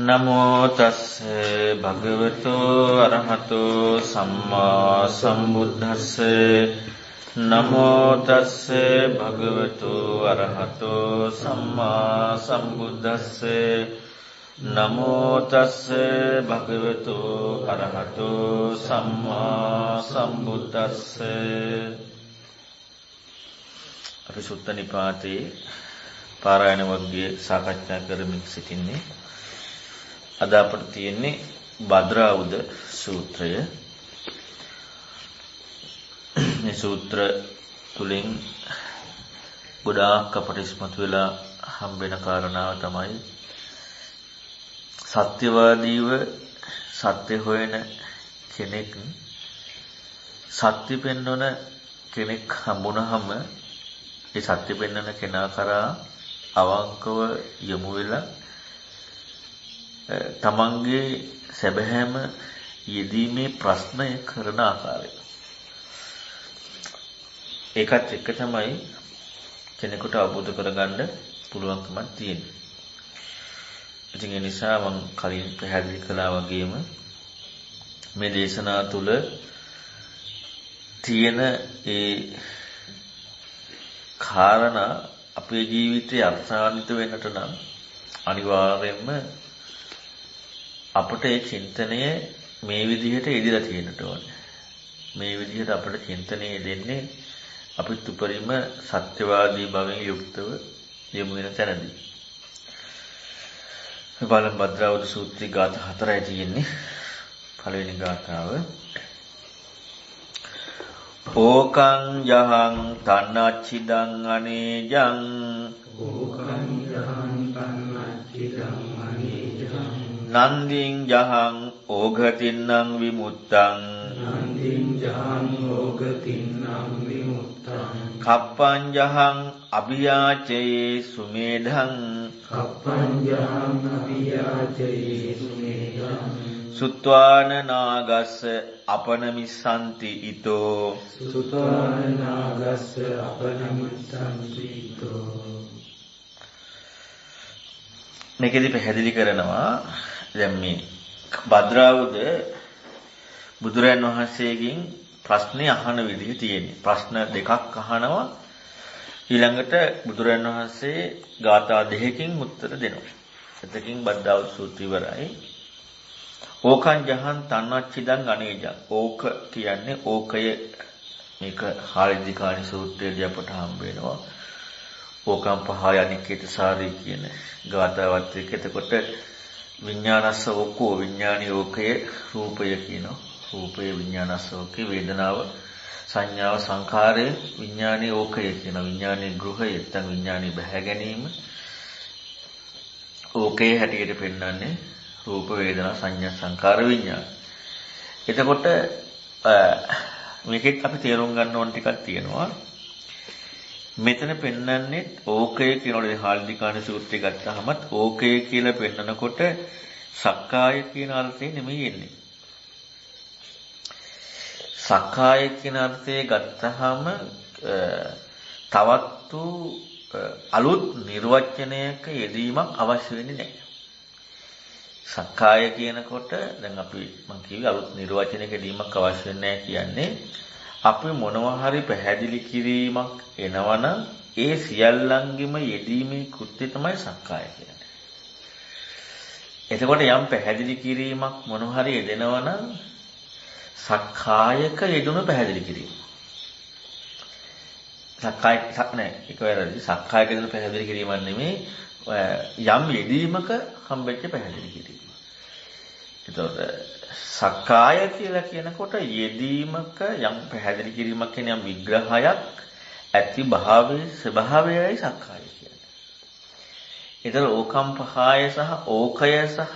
නමෝ තස්ස භගවතු අරහතෝ සම්මා සම්බුද්දස්ස නමෝ තස්ස භගවතු අරහතෝ සම්මා සම්බුද්දස්ස නමෝ තස්ස භගවතු අරහතෝ සම්මා සම්බුද්දස්ස. අපි සුත්ත නිපාතේ පාරායන වර්ගයේ සාකච්ඡා කරමින් සිටින්නේ. අද අපට තියෙන්නේ භද්‍රාවුද සූත්‍රය. මේ සූත්‍ර තුලින් ගොඩාක් අපට ඉස්මතු වෙලා හම්බෙන කාරණාව තමයි සත්‍යවාදීව සත්‍ය හොයන කෙනෙක් සත්‍ය පෙන්වන කෙනෙක් හම්බුනහම ඒ සත්‍ය පෙන්වන කෙනා කරා අවංකව යොමු වෙලා තමන්ගේ සැබෑම යෙදීමේ ප්‍රශ්නය කරන ආකාරය. ඒකත් එක්ක තමයි කෙනෙකුට අවබෝධ කරගන්න පුළුවන්කමක් තියෙන්නේ. ඉතින් ඒ නිසා මම කලින් පැහැදිලි කළා වගේම මේ දේශනා තුළ තියෙන ඒ කාරණා අපේ ජීවිතේ අර්ථාන්විත වෙන්නට නම් අනිවාර්යයෙන්ම අපට ඒ චින්තනය මේ විදිහට ඉදිරියට තියෙන්නට ඕනේ. මේ විදිහට අපට චින්තනය දෙන්නේ අපිට උපරිම සත්‍යවාදී භවෙන් යුක්තව යොමු වෙන තැනදී. බලන් භද්‍රාවුද සූත්‍රයේ ගාථා 4යි තියෙන්නේ. පළවෙනි ගාථාව ඕකං යහං තන්නච්චිදං අනේජං ඕකං යහං තන්නච්චිදං අනේජං නන්දිං යහං ඕඝතින්නම් විමුත්තං නන්දිං යහං ඕඝතින්නම් විමුත්තං කප්පං යහං අභියාචයේ සුමේධං කප්පං යහං අභියාචයේ සුමේධං සුත්වාන නාගස්ස අපනමිස්සන්ති ඊතෝ සුත්වාන නාගස්ස අපනමිස්සන්ති ඊතෝ. මේකෙදි පැහැදිලි කරනවා දැන් මේ භද්‍රාවුද බුදුරයන් වහන්සේගෙන් ප්‍රශ්නේ අහන විදිහ තියෙන්නේ. ප්‍රශ්න දෙකක් අහනවා. ඊළඟට බුදුරයන් වහන්සේ ගාථා දෙකකින් උත්තර දෙනවා. එතකින් භද්‍රාවුද සූත්‍රය ඉවරයි. ඕකං ජහං තන්නච්චිදං අනේජං. ඕක කියන්නේ ඕකය. මේක හාලිදිකානි සූත්‍රයේදී අපට හම්බ වෙනවා. ඕකම් පහය අනිකේත සාරී කියන ගාථාවත් එක්ක. එතකොට විඥානස්ස ඕකෝ විඥානී ඕකය රූපය කියනවා. රූපය විඥානස්ස ඕකේ වේදනාව සංඥාව සංඛාරය විඥානී ඕකය කියන විඥානී ගෘහය නැත්නම් විඥානී බහැ ගැනීම ඕකේ හැටියට පෙන්වන්නේ රූප වේදනා සංඥා සංකාර විඥාන. එතකොට මේකෙත් අපි තේරුම් ගන්න ඕන ටිකක් තියෙනවා. මෙතන පෙන්වන්නේ ඕකය කියනෝනේ හාල්දිකාණ සූත්‍රය ගත්තාමත් ඕකය කියලා පෙන්නකොට සක්කාය කියන අර්ථය නෙමෙයි එන්නේ. සක්කාය කියන අර්ථය ගත්තාම තවත් අලුත් නිර්වචනයක යෙදීමක් අවශ්‍ය වෙන්නේ නැහැ. සක්කාය කියනකොට දැන් අපි මම කිව්වේ අලුත් නිර්වචනයක යෙදීමක් අවශ්‍ය නැහැ කියන්නේ අපි මොනවා හරි පැහැදිලි කිරීමක් එනවනම් ඒ සියල්ලංගෙම යෙදීමේ කෘත්‍යය තමයි සක්කාය කියන්නේ. එතකොට යම් පැහැදිලි කිරීමක් මොනවා හරි යෙදෙනවනම් සක්කායක යෙදුණු පැහැදිලි කිරීම. සක්කාය නෑ ඒක වැරදි. සක්කායක යෙදුණු පැහැදිලි කිරීමක් නෙමෙයි යම් යෙදීමක හම්බෙච්ච පැහැදිලි කිරීම. එතකොට සක්කාය කියලා කියනකොට යෙදීමක යම් පැහැදිලි කිරීමක් කියන යම් විග්‍රහයක් ඇති භාවයේ ස්වභාවයයි සක්කාය කියන්නේ. ඒතර ඕකම් පහය සහ ඕකය සහ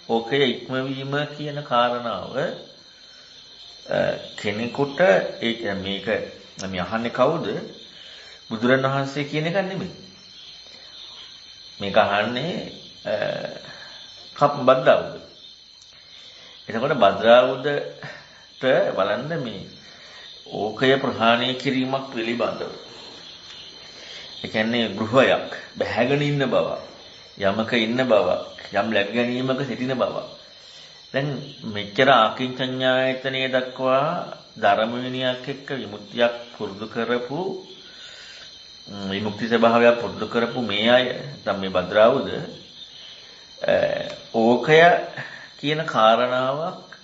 ඕකය ඉක්මවීම කියන කාරණාව කෙනෙකුට ඒක මේක මේ අහන්නේ කවුද? බුදුරණවහන්සේ කියන එක නෙමෙයි. මේක අහන්නේ භද්‍රාවුද. එතකොට භද්‍රාවුදට බලන්න මේ ඕකය ප්‍රහාණය කිරීමක් පිළිබඳව. ඒ කියන්නේ ගෘහයක් බැහැගෙන ඉන්න බව. යමක ඉන්න බවක්, යම් ලැබ ගැනීමක සිටින බවක්. දැන් මෙච්චර ආකින්චඤ්ඤායතනයේ දක්වා ධර්ම විනයක් එක්ක විමුක්තියක් පුරුදු කරපු විමුක්ති ස්වභාවයක් පුරුදු කරපු මේ අය නැත්නම් මේ භද්‍රාවුද ඕකය කියන කාරණාවක්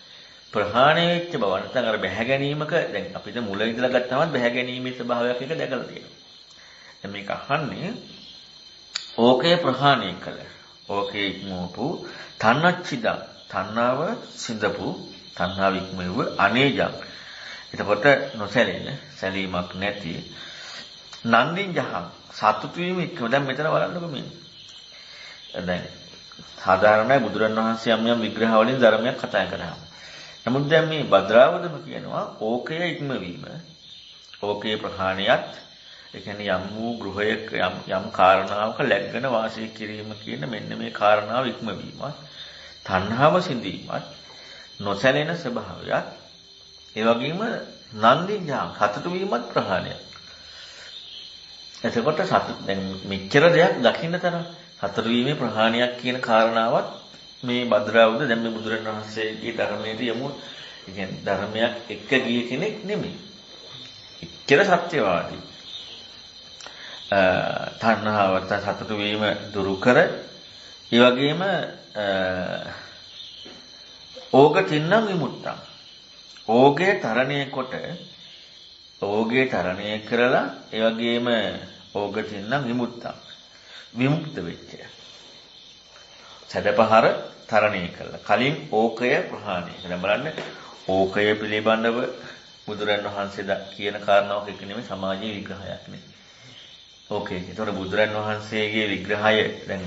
ප්‍රහාණය වෙච්ච බව නැත්නම් අර බැහැ ගැනීමක දැන් අපිට මුල ඉඳලා ගත්තම බැහැ ගැනීමේ ස්වභාවයක් එක දැකලා තියෙනවා. දැන් මේක අහන්නේ ඕකේ ප්‍රහාණය කළ ඕකේ ඉක්මවපු තණ්හච්චිදං තණ්හාව සිඳපු තණ්හාව ඉක්මව අනේජං එතකොට නොසැලෙන සැලීමක් නැති නන්දින් ජහං සතුටු වීම ඉක්ම දැන් මෙතන බලන්නකො මේ දැන් සාධාරණයි බුදුරන් වහන්සේ යම් විග්‍රහ වලින් ධර්මයක් කතා කරා. නමුත් දැන් මේ භද්‍රාවදම කියනවා ඕකය ඉක්මවීම ඕකේ ප්‍රහාණයත් ඒ කියන්නේ යම් වූ ගෘහයක යම් කාරණාවක läග්ගෙන වාසය කිරීම කියන මෙන්න මේ කාරණාව ඉක්මවීමත් තණ්හාව සිඳීමත් නොසැලෙන ස්වභාවයත් ඒ වගේම නන්දිඥා සතුටු වීමත් ප්‍රහාණයක්. එතකොට සතුට දැන් මෙච්චර දෙයක් දකින්න තරම් සතුටු වීමේ ප්‍රහාණයක් කියන කාරණාවත් මේ භද්‍රාවුද දැන් මේ බුදුරණවහන්සේගේ ධර්මයේ යමු. ඒ කියන්නේ ධර්මයක් එක්ක ගිය කෙනෙක් නෙමෙයි. එච්චර සත්‍යවාදී. තණ්හාවට සතුටු වීම දුරු කර ඒ වගේම ඕග තින්නම් විමුක්තං ඕගේ තරණය කොට ඕගේ තරණය කරලා ඒ වගේම ඕග තින්නම් විමුක්තං විමුක්ත වෙච්ච සැඩපහර තරණය කළා කලින් ඕකය ප්‍රහාණය කළා බලන්න ඕකය පිළිබඳව බුදුරන් වහන්සේ කියන කාරණාවක් එක නෙමෙයි සමාජීය විග්‍රහයක් නේ. ඕකේ. ඒතකොට බුදුරන් වහන්සේගේ විග්‍රහය දැන්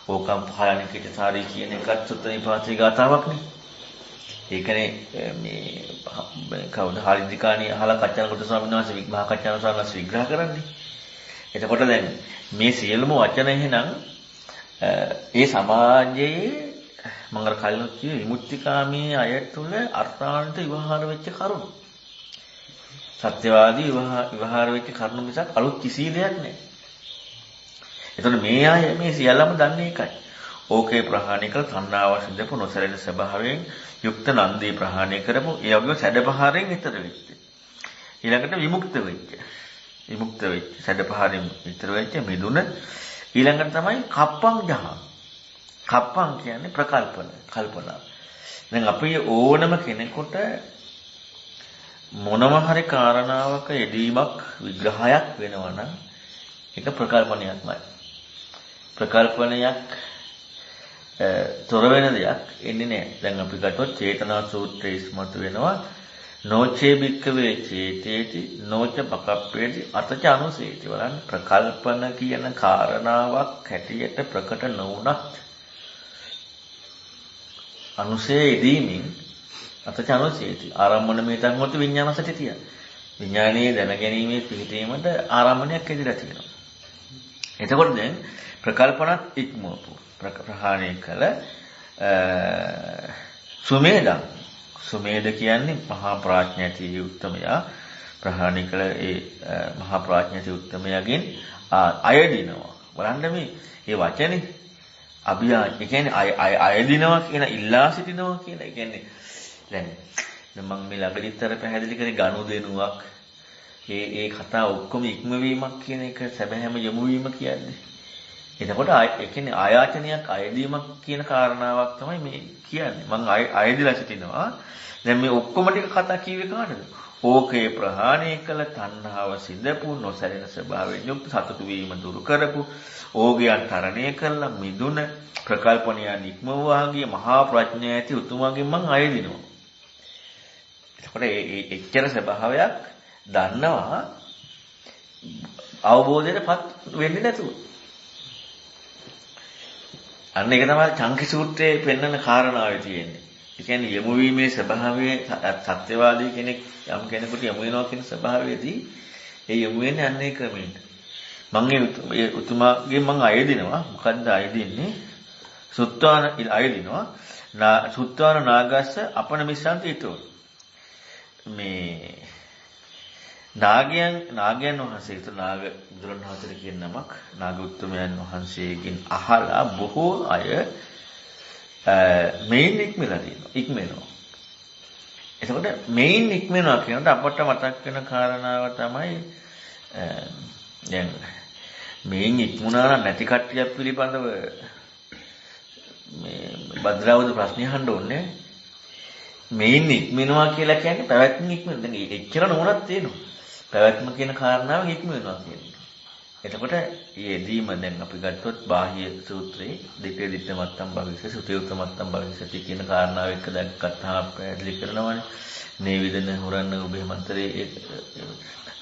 ඕකම් පහලනිකිටසාරී කියන එකත් සුත්තනිපාතේ ගාතාවක් නේ. ඒකනේ මේ කවුද හාලිදිකාණී අහලා කච්චනකොට ස්වාමීන් වහන්සේ විග්‍රහ කච්චන ස්වාමීන් වහන්සේ විග්‍රහ කරන්නේ. එතකොට දැන් මේ සියලුම වචන එහෙනම් ඒ සමාජයේ මම අර කලින් කිව්වේ විමුක්තිකාමී අය තුළ අර්ථාන්විත විවහාර වෙච්ච කරුණු. සත්‍යවාදී විවහාර වෙච්ච කරුණු මිසක් අලුත් කිසි දෙයක් නැහැ. එතකොට මේ අය මේ සියල්ලම දන්නේ එකයි. ඕකේ ප්‍රහාණය කළ තණ්හාව සිඳපු නොසැලෙන ස්වභාවයෙන් යුක්ත නන්දී ප්‍රහාණය කරපු ඒ වගේම සැඩපහරෙන් ඈතර වෙච්ච. ඊළඟට විමුක්ත වෙච්ච. සැඩපහරෙන් ඈතර වෙච්ච මිදුන ඊළඟට තමයි කප්පං ජහං. කප්පං කියන්නේ කල්පනා. දැන් අපි ඕනම කෙනෙකුට මොනම හරි කාරණාවක යෙදීමක් විග්‍රහයක් වෙනවා නම් ඒක ප්‍රකල්පනයක්මයි. ප්‍රකල්පනයක් තොර වෙන දෙයක් එන්නේ නැහැ. දැන් අපි ගත්තොත් චේතනා සූත්‍රයේ ඉස්මතු වෙනවා නොචේ බික්කවේ චේතේති නොච බකප්පේති අතච අනුසේති. බලන්න ප්‍රකල්පන කියන කාරණාවක් හැටියට ප්‍රකට නොවුනත් අනුසේ ඉදීමින් අතච අනුසේති. ආරම්මන මේතන් වලට විඥානසතිතිය. විඥානයේ දැනගැනීමේ පිහිටීමට ආරම්මණයක් ඇදිලා තියෙනවා. එතකොට දැන් ප්‍රකල්පනත් ඉක්මවපු ප්‍රහාණය කළ සුමේද කියන්නේ මහා ප්‍රඥාති උත්තමයා ප්‍රහාණය කළ ඒ මහා ප්‍රඥාති උත්තමයාගෙන් අයදිනවා. බලන්න මේ වචනේ අභියා ඒ කියන්නේ අයදිනවා කියන ඉල්ලා සිටිනවා කියන ඒ කියන්නේ දැන් මම මේ ළඟදිත් අර පැහැදිලි කරේ ගනුදෙනුවක් ඒ කතා ඔක්කොම ඉක්මවීමක් කියන එක සැබෑම යොමු වීම කියන්නේ. එතකොට ඒ කියන්නේ ආයාචනයක් අයදීමක් කියන කාරණාවක් තමයි මේ කියන්නේ. මම අයදිලා සිටිනවා. දැන් මේ ඔක්කොම ටික කතා කිව්වේ කාටද? ඕකේ ප්‍රහාණය කළ තණ්හාව සිඳපු නොසැලෙන ස්වභාවයෙන් යුක්ත සතුටු වීම දුරු කරපු ඕගයන් තරණය කළා මිදුන ප්‍රකල්පණයන් ඉක්මවාගේ මහා ප්‍රඥා ඇති උතුමගෙන් මම අයදිනවා. එතකොට ඒ එච්චර ස්වභාවයක් දන්නවා අවබෝධයටපත් වෙන්නේ නැතුව. අන්න ඒක තමයි චංකි සූත්‍රයේ පෙන්වන කාරණාවේ තියෙන්නේ. ඒ කියන්නේ යමු වීමේ ස්වභාවයේ සත්‍යවාදී කෙනෙක් යම් කෙනෙකුට යමු වෙනවා කියන ස්වභාවයේදී ඒ යමු වෙන්නේ අන්න ඒ ක්‍රමයට. මම ඒ උතුමාගෙන් මම අයදිනවා. මොකද්ද අයදින්නේ? සුත්වාන අයදිනවා. සුත්වාන නාගස්ස අපන මිස්සන්ති ඊතෝ. මේ නාගයන් වහන්සේ නාග බුදුරණවහන්සේ කියන නමක් නාග උත්තමයන් වහන්සේගෙන් අහලා බොහෝ අය මේන් ඉක්මනවා. එතකොට මේන් ඉක්මනවා කියනකොට අපට මතක් වෙන කාරණාව තමයි දැන් මේන් ඉක්මුණා නැති කට්ටියක් පිළිබඳව මේ භද්‍රාවුද ප්‍රශ්න අහන්න ඕනේ. මේන් ඉක්මනවා කියලා කියන්නේ පැවැත්ම ඉක්මන. දැන් එච්චර නෝනක් තියෙනවා. පැවැත්ම කියන කාරණාව ඉක්මනවා කියන්නේ. එතකොට ඊයේදීම දැන් අපි ගත්තොත් බාහ්‍ය සූත්‍රයේ දිත්තේ දිත්ත මත්තම් භවිෂ්‍ය සුතේ උත මත්තම් භවිෂ්‍යති කියන කාරණාව එක්ක දැන් කතාව පැහැදිලි කරනවානේ. නේවිදන හොරන්න ඔබේ මන්තරේ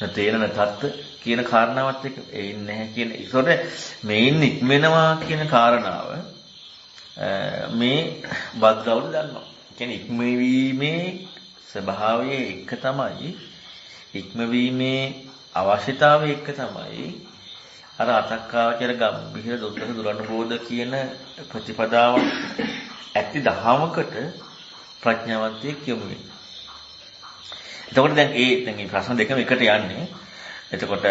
තේරෙන තත්ත්ව කියන කාරණාවත් එක්ක එන්නේ නැහැ කියන. ඒතකොට මේන් ඉක්මනවා කියන කාරණාව මේ බද්දවුල දන්නවා. කියන්නේ ඉක්මවීමේ ස්වභාවය එක තමයි ඉක්මවීමේ අවශ්‍යතාවය එක තමයි අර අතක්කාවචර ගම්භීර දුක්ඛ දුරනුබෝධ කියන ප්‍රතිපදාව ඇති දහමකට ප්‍රඥාවන්තයෙක් යොමු වෙනවා. එතකොට දැන් මේ ප්‍රශ්න දෙකම එකට යන්නේ. එතකොට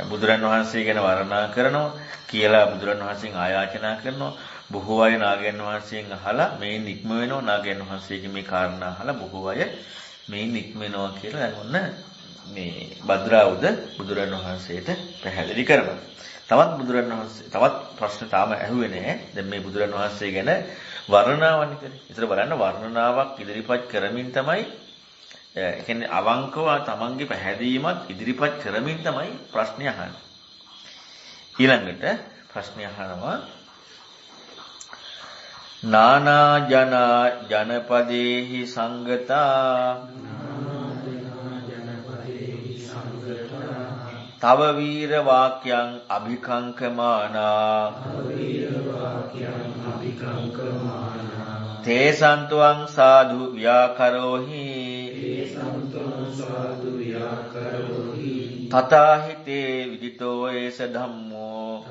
බුදුරන් වහන්සේ ගැන වර්ණනා කරනවා කියලා බුදුරන් වහන්සේගෙන් ආයාචනා කරනවා. බොහෝ අය නාගයන් වහන්සේගෙන් අහලා මේ නික්ම වෙනවා. නාගයන් වහන්සේගේ මේ කාරණා අහලා බොහෝ අය මේ නික්ම වෙනවා කියලා දැන් ඔන්න මේ භද්‍රාවුද බුදුරන් වහන්සේට පැහැදිලි කරනවා. තවත් ප්‍රශ්න තාම ඇහුවේ නැහැ. දැන් මේ බුදුරන් වහන්සේ ගැන වර්ණනාවන්නේ කරේ. ඒතර බලන්න වර්ණනාවක් ඉදිරිපත් කරමින් තමයි කියන්නේ අවංකව තමන්ගේ පැහැදීමත් ඉදිරිපත් කරමින් තමයි ප්‍රශ්නේ අහන්නේ. ඊළඟට ප්‍රශ්නේ අහනවා නානා ජනපදේහි සංගතා තව වීර වාක්‍යං අභිකංකමානා තේසන්තුං සාදු ව්‍යාකරෝහි තථාහිතේ විදිතෝ ඒස ධම්මෝ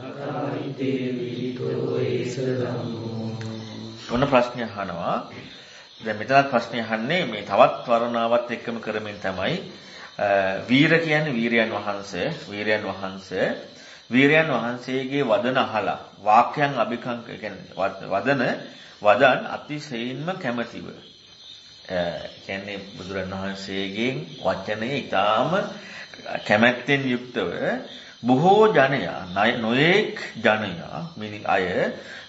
ඔන්න ප්‍රශ්න අහනවා. දැන් මෙතනත් ප්‍රශ්න අහන්නේ මේ තවත් වර්ණාවත් එක්කම කරමින් තමයි වීර කියන්නේ වීරයන් වහන්සේගේ වදන අහලා වාක්‍යයන් අභිකංක කියන්නේ වදන් අතිශයින්ම කැමැතිව කියන්නේ බුදුරණවහන්සේගෙන් වචනේ ඊටාම කැමැත්තෙන් යුක්තව බොහෝ ජනයා නොඑක් ජනයා මිනි අය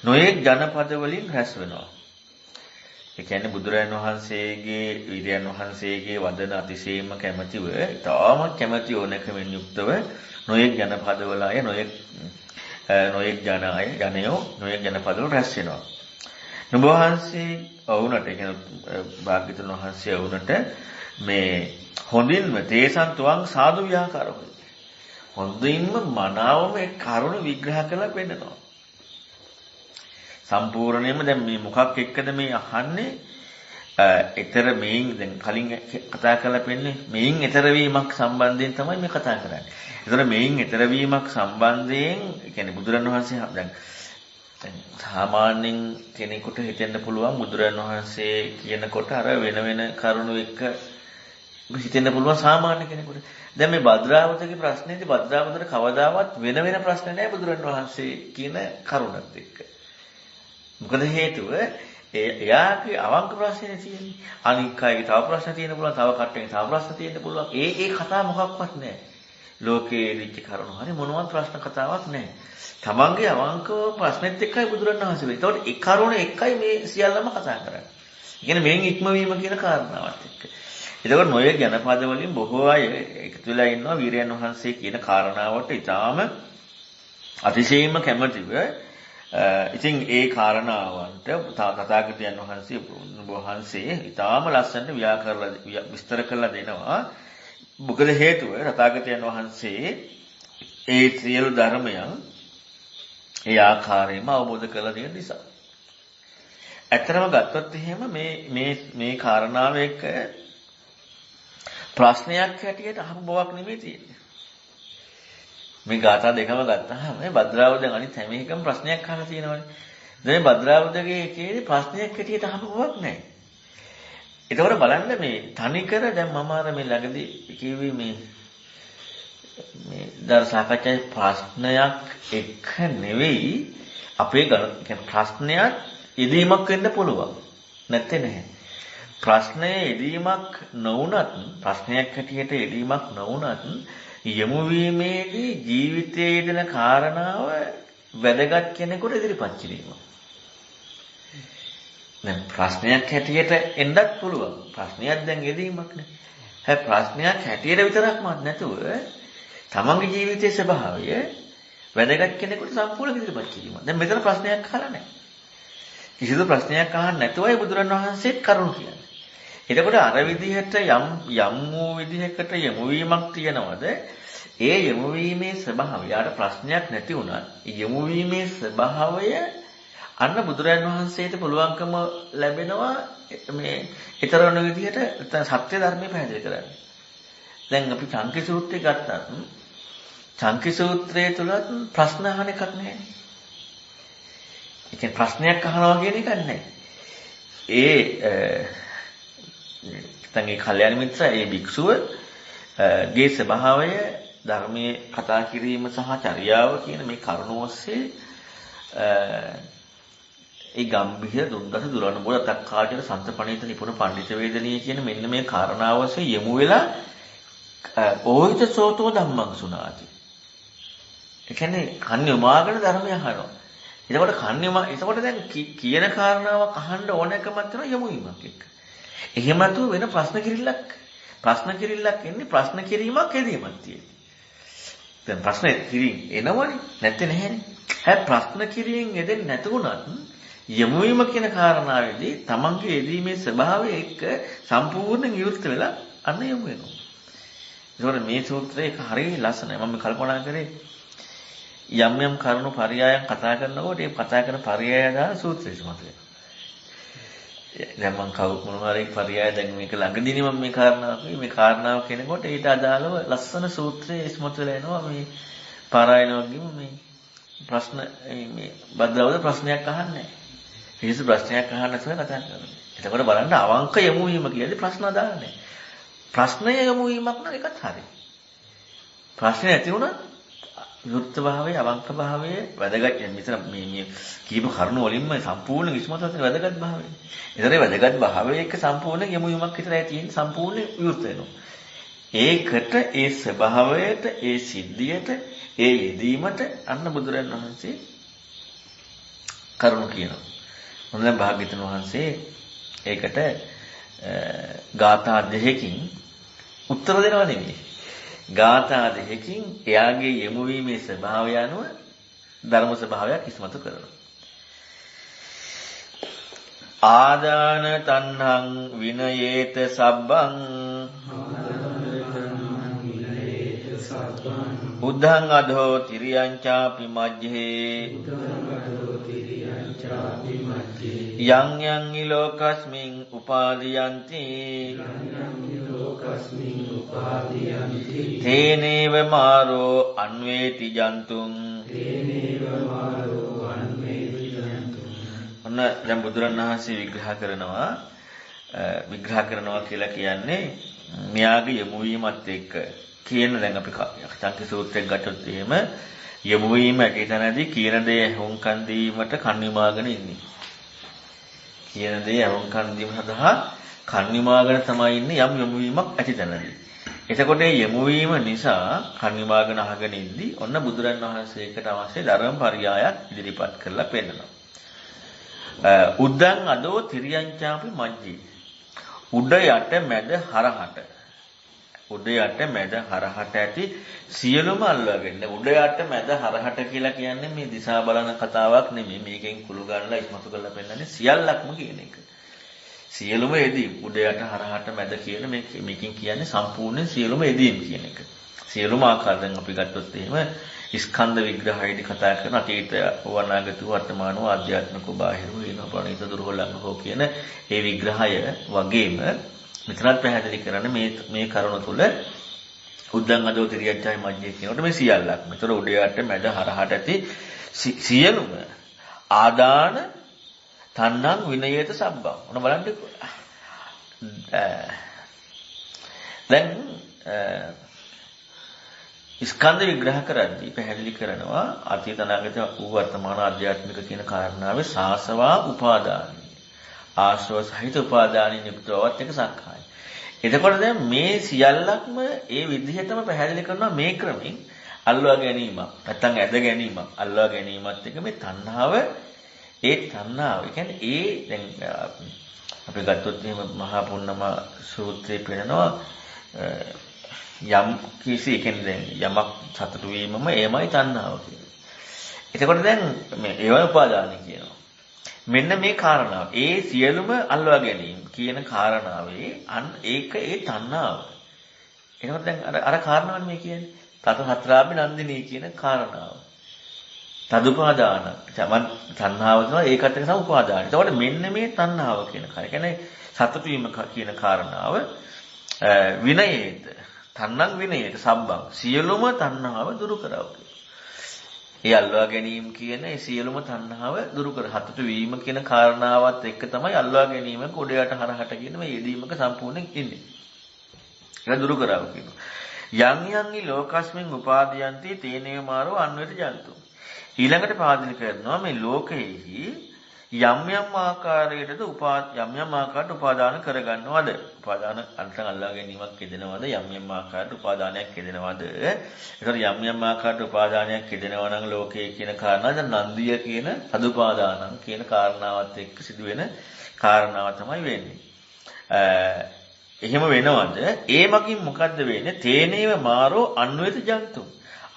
නොඑක් ජනපද වලින් රැස් වෙනවා. ඒ කියන්නේ බුදුරජාණන් වහන්සේගේ වීරයන් වහන්සේගේ වදන අතිශයින්ම කැමැතිව ඊටාම කැමැති ඕනකමින් යුක්තව නොඑක් ජනපදවල අය නොඑක් ජනයෝ නොඑක් ජනපදවල රැස් වෙනවා. නුඹ වහන්සේ වුණට කියන්නේ භාග්‍යතුන් වහන්සේ වුණට මේ හොඳින්ම තේසන් තුවං සාදු ව්‍යාකරෝ හොඳින්ම මනාවම ඒ කරුණ විග්‍රහ කරලා පෙන්නනවා. සම්පූර්ණයෙන්ම දැන් මේ මොකක් එක්කද මේ අහන්නේ? ඊතර මේන් දැන් කලින් කතා කරලා පෙන්නේ මේන් ඊතර වීමක් සම්බන්ධයෙන් තමයි මේ කතා කරන්නේ. ඊතර මේන් ඊතර වීමක් සම්බන්ධයෙන් කියන්නේ බුදුරණවහන්සේ දැන් සාමාන්‍යයෙන් කෙනෙකුට හිතෙන්න පුළුවන් බුදුරණවහන්සේ කියනකොට අර වෙන කරුණු එක්ක හිතෙන්න පුළුවන් සාමාන්‍ය කෙනෙකුට. දැන් මේ භද්‍රාවතගේ ප්‍රශ්නේදී භද්‍රාවතට කවදාවත් වෙන ප්‍රශ්න නැහැ බුදුරණවහන්සේ කියන කරුණත් එක්ක. මොකද හේතුව එයාගේ අවංක ප්‍රශ්නේ තියෙන්නේ. අනික් අයගේ තව ප්‍රශ්න තියෙන්න පුළුවන්, තව කට්ටියගේ තව ප්‍රශ්න තියෙන්න පුළුවන්. ඒ කතා මොකක්වත් නැහැ. ලෝකයේ දිච්ච කරුණු හරි මොනවත් ප්‍රශ්න කතාවක් නැහැ. තමන්ගේ අවංකව ප්‍රශ්නෙත් එක්කයි බුදුරණවහන්සේ. ඒතකොට ඒ කරුණ එකයි මේ සියල්ලම කතා කරන්නේ. කියන්නේ මේන් ඉක්මවීම කියන කාරණාවත් එක්ක. එතකොට නොයෙක් ජනපද වලින් බොහෝ අය එකතු වෙලා ඉන්නවා වීරයන් වහන්සේ කියන කාරණාවට ඊටාම අතිශයින්ම කැමැතිව. ඉතින් ඒ කාරණාවන්ට තථාගතයන් වහන්සේ ඊටාම ලස්සනට විස්තර කරලා දෙනවා. මොකද හේතුව තථාගතයන් වහන්සේ ඒ සියලු ධර්මයන් ඒ ආකාරයෙන්ම අවබෝධ කරලා තියෙන නිසා. ඇත්තටම ගත්තොත් එහෙම මේ කාරණාව එක්ක ප්‍රශ්නයක් හැටියට අහපු බවක් නෙමෙයි තියෙන්නේ. මේ ගාථා දෙකම ගත්තාම මේ භද්‍රාවුදෙන් අනිත් හැම එකම ප්‍රශ්නයක් අහලා තියෙනවානේ. දැන් මේ භද්‍රාවුදගේ එකේ ප්‍රශ්නයක් හැටියට අහපු බවක් නැහැ. ඒතකොට බලන්න මේ තනිකර දැන් මම අර මේ ළඟදී කිව්වේ මේ මේ දර සාකච්ඡාවේ ප්‍රශ්නයක් එක නෙවෙයි අපේ ප්‍රශ්නයක් යෙදීමක් වෙන්න පුළුවන්. නැත්තේ නැහැ. ප්‍රශ්නයේ යෙදීමක් නොවුනත් ප්‍රශ්නයක් හැටියට යෙදීමක් නොවුනත් යොමු වීමේදී ජීවිතයේ යෙදෙන කාරණාව වැදගත් කෙනෙකුට ඉදිරිපත් කිරීම. දැන් ප්‍රශ්නයක් හැටියට එන්නත් පුළුවන්. ප්‍රශ්නයක් දැන් යෙදීමක් නේ. හැබැයි ප්‍රශ්නයක් හැටියට විතරක්ම නැතුව තමන්ගේ ජීවිතයේ ස්වභාවය වැදගත් කෙනෙකුට සම්පූර්ණ ඉදිරිපත් කිරීම. දැන් මෙතන ප්‍රශ්නයක් අහලා නැහැ. කිසිදු ප්‍රශ්නයක් අහන්න නැතුවයි බුදුරණවහන්සේත් කරුණු කියන්නේ. එතකොට අර විදිහට යම් වූ විදිහකට යොමු වීමක් තියනවද? ඒ යොමු වීමේ ස්වභාවය යාට ප්‍රශ්නයක් නැති වුණත් යොමු වීමේ ස්වභාවය අන්න බුදුරණවහන්සේට පුළුවන්කම ලැබෙනවා මේ ඊතරණ විදිහට සත්‍ය ධර්මය පැහැදිලි කරන්න. දැන් අපි චංකි සූත්‍රය ගත්තත් චංකි සූත්‍රයේ තුලත් ප්‍රශ්න අහන එකක් නැහැ. ඒ කියන්නේ ප්‍රශ්නයක් අහනවා කියන එකක් නැහැ. ඒ කල්යාණ මිත්‍ර ඒ භික්ෂුව ගේ ස්වභාවය ධර්මයේ කතා කිරීම සහ චර්යාව කියන මේ කරුණ ඔස්සේ ඒ ගම්භීර දුන්දස දුරණ බෝල තක්කාචර සන්තපණිත නිපුණ පඬිත වේදනීය කියන මෙන්න මේ කාරණාව ඔස්සේ යමු වෙලා ඕහිත සෝතෝ ධම්මං සුනාති. ඒ කියන්නේ කන්නේ උමාගෙන ධර්මය අහනවා. එතකොට දැන් කියන කාරණාවක් අහන්න ඕනකමක් තියෙනවා යමු වීමක් එක්ක. එහෙම නැතුව වෙන ප්‍රශ්න කිරිල්ලක් එන්නේ ප්‍රශ්න කිරීමක් එදීමක් තියෙන්නේ. දැන් ප්‍රශ්න කිරීම එනවනේ නැත්තේ නැහැනේ. හැබැයි ප්‍රශ්න කිරීමෙන් එදෙන්නේ නැතුණත් යමු වීම කියන කාරණාවේදී තමන්ගේ යෙදීමේ ස්වභාවය එක්ක සම්පූර්ණ විවෘත වෙලා අන්න යමු වෙනවා. ඒකෝර මේ සූත්‍රය හරිය ලස්සනයි. මම කල්පනා කරේ යම් කරුණු පරයයන් කතා කරනකොට ඒ කතා කරන පරයය දාන සූත්‍රය සමතේ. දැන් මම මොනවා හරි පරයය දැන් මේක ළඟදීනේ මම මේ කාරණාව කෙනෙකුට ඊට අදාළව ලස්සන සූත්‍රයේ ඉස්මතු වෙලා එනවා මේ පාරායන වගේම මේ ප්‍රශ්න මේ බද්දවද ප්‍රශ්නයක් අහන්නේ. පිළිසු ප්‍රශ්නයක් අහන්න නැතුව කතා කරනවා. එතකොට බලන්න අවංක යමු වීම කියන්නේ ප්‍රශ්න අදාළනේ. ප්‍රශ්නය යමු වීමක් නම් එකත් හරි. ප්‍රශ්නේ ඇති වුණා විවෘත භාවයේ අවංක භාවයේ වැදගත් මෙතන මේ කීප කරුණු වලින්ම සම්පූර්ණ විශ්මතත් වැදගත් භාවය. ඒතරේ වැදගත් භාවයේ එක සම්පූර්ණ යමු වීමක් විතරයි තියෙන්නේ සම්පූර්ණ විවෘත වෙනවා. ඒකට ඒ ස්වභාවයට ඒ සිද්ධියට ඒ යෙදීමට අන්න බුදුරන් වහන්සේ කරුණු කියනවා. මොනවාද භාග්‍යතුන් වහන්සේ ඒකට ගාථා දෙකකින් උත්තර දෙනවා නෙමෙයි. ගාථා දෙකකින් එයාගේ යොමු වීමේ ස්වභාවය අනුව ධර්ම ස්වභාවයක් ඉස්මතු කරනවා. ආදාන තණ්හං විනයේත සබ්බං බුද්ධං අධෝ තිරියං චාපි මජ්ජේ යං යං ඉලෝකස්මින් උපාදීයන්ති තේනේව මාරෝ අන්වේති ජන්තුං. ඔන්න දැන් බුදුරණවහන්සේ විග්‍රහ කරනවා කියලා කියන්නේ මෙයාගේ යොමු වීමත් එක්ක කියන දැන් අපි චංකි සූත්‍රයෙන් ගත්තොත් එහෙම යොමු වීම ඇටේතනදී කියන දේ හොංකන් දීමට කන් විමාගෙන ඉන්නේ. කියන දේ හොංකන් දීම සඳහා කන් විමාගෙන තමයි ඉන්නේ යම් යොමු වීමක් ඇටේතනදී. එතකොට මේ යොමු වීම නිසා කන් විමාගෙන අහගෙන ඉද්දි ඔන්න බුදුරන් වහන්සේකට අවශ්‍ය ධර්ම පරියායක් ඉදිරිපත් කරලා පෙන්නනවා. උද්දං අදෝ තිරියං චාපි මජ්ජේ. උඩ යට මැද හරහට. උඩ යට මැද හරහට ඇති සියලුම අල්ලගෙන උඩ යට මැද හරහට කියලා කියන්නේ මේ දිශා බලන කතාවක් නෙමෙයි. මේකෙන් කුළු ගන්නලා ඉස්මතු කරලා පෙන්නන්නේ සියල්ලක්ම කියන එක. සියලුම යෙදීම් උඩ යට හරහට මැද කියන මේකෙන් කියන්නේ සම්පූර්ණ සියලුම යෙදීම් කියන එක. සියලුම ආකාර දැන් අපි ගත්තොත් එහෙම ස්කන්ධ විග්‍රහයේදී කතා කරන අතීත වනාගත වර්තමාන ආධ්‍යාත්මික බාහිර වෙන ප්‍රණීත දුර්වලංගෝ කියන ඒ විග්‍රහය වගේම මෙතනත් පැහැදිලි කරන්නේ මේ කරුණ තුල උද්දං අදෝ තිරියච්ඡායි මජ්ජේ කියනකොට මේ සියල්ලක්. මෙතන උඩ යට මැද හරහට ඇති සියලුම ආදාන තණ්හං විනයේත සබ්බං. ඔන්න බලන්න දැන් ස්කන්ධ විග්‍රහ කරද්දී පැහැදිලි කරනවා අතීත අනාගත වූ වර්තමාන ආධ්‍යාත්මික කියන කාරණාවේ සාසවා උපාදානයි. ආශ්‍රව සහිත උපාදානින් යුක්තවත් එක සක්කාය. එතකොට දැන් මේ සියල්ලක්ම ඒ විදිහටම පැහැදිලි කරනවා මේ ක්‍රමෙන් අල්ලවා ගැනීමක් නැත්නම් ඇද ගැනීමක් අල්ලවා ගැනීමත් එක මේ තණ්හාව කියන්නේ ඒ දැන් අපි ගත්තොත් එහෙම මහා පුන්නම සූත්‍රයේ පෙන්නනවා යම් කිසි කියන්නේ යමක් සතුටු වීමම එයමයි තණ්හාව කියන්නේ. එතකොට දැන් මේ ඒවයි උපාදානයි කියනවා. මෙන්න මේ කාරණාව ඒ සියලුම අල්ලවා ගැනීම කියන කාරණාවේ ඒක ඒ තණ්හාව. එතකොට දැන් අර කාරණාවනේ මේ කියන්නේ. තත හතරාභි නන්දිනී කියන කාරණාව. තදුපාදාන. තණ්හාව තමයි ඒකට තමයි උපාදාන. එතකොට මෙන්න මේ තණ්හාව කියන කාරණා. කියන්නේ සතුටු වීම කියන කාරණාව විනයේත. තණ්හං විනයේත සම්බං. සියලුම තණ්හාව දුරු කරව. ඒ අල්වා ගැනීම කියන ඒ සියලුම තණ්හාව දුරු කර හතුට වීම කියන කාරණාවත් එක්ක තමයි අල්වා ගැනීම කොඩයට හරහට කියන මේ යෙදීමක සම්පූර්ණයෙන් ඉන්නේ. ඒක දුරු කරව කියනවා. යම් යම්නි ලෝකස්මින් උපාදීයන්ති තේනේ මාරෝ අන්විත ජන්තු. ඊළඟට පාදින කරනවා මේ ලෝකයේහි යම් යම් ආකාරයකටද යම් යම් ආකාරයට උපාදාන කරගන්නවද? උපාදාන අන්තං අල්ලා ගැනීමක් යෙදෙනවද? යම් යම් ආකාරයට උපාදානයක් යෙදෙනවද? ඒතකොට යම් යම් ආකාරයට උපාදානයක් යෙදෙනවා නම් ලෝකයේ කියන කාරණා දැන් නන්දිය කියන අදුපාදානං කියන කාරණාවත් එක්ක සිදුවෙන කාරණාව තමයි වෙන්නේ. එහෙම වෙනවද? ඒ මගින් මොකද්ද වෙන්නේ? තේනේව මාරෝ අන්විත ජන්තු.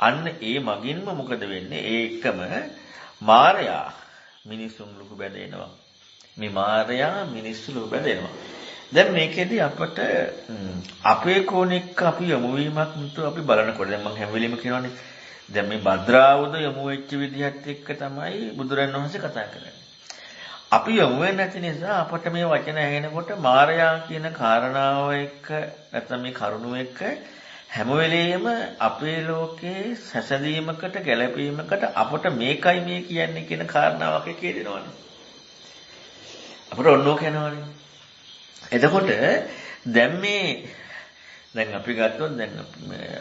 අන්න ඒ මගින්ම මොකද වෙන්නේ? ඒකම මාරයා මිනිසුන් ලොකු බැඳෙනවා. මේ මායя මිනිස්සු ලොකු බැඳෙනවා. දැන් මේකෙදි අපට අපේ කෝණෙක අපි යමු වීමක් මුතු අපි බලනකොට දැන් මම හැම වෙලෙම කියනවානේ දැන් මේ භද්‍රාවුද යමු වෙච්ච විදිහත් එක්ක තමයි බුදුරන් වහන්සේ කතා කරන්නේ. අපි යමු වෙන්නේ නැති නිසා අපට මේ වචන ඇහෙනකොට මායя කියන කාරණාව එක්ක නැත්නම් මේ කරුණු එක්ක හැම වෙලෙම අපේ ලෝකේ සැසඳීමකට ගැළපීමකට අපට මේකයි මේ කියන්නේ කියන කාරණාවක් කියදෙනවනේ. අපට ඔන්නෝක යනවනේ. එතකොට දැන් අපි ගත්තොත් දැන්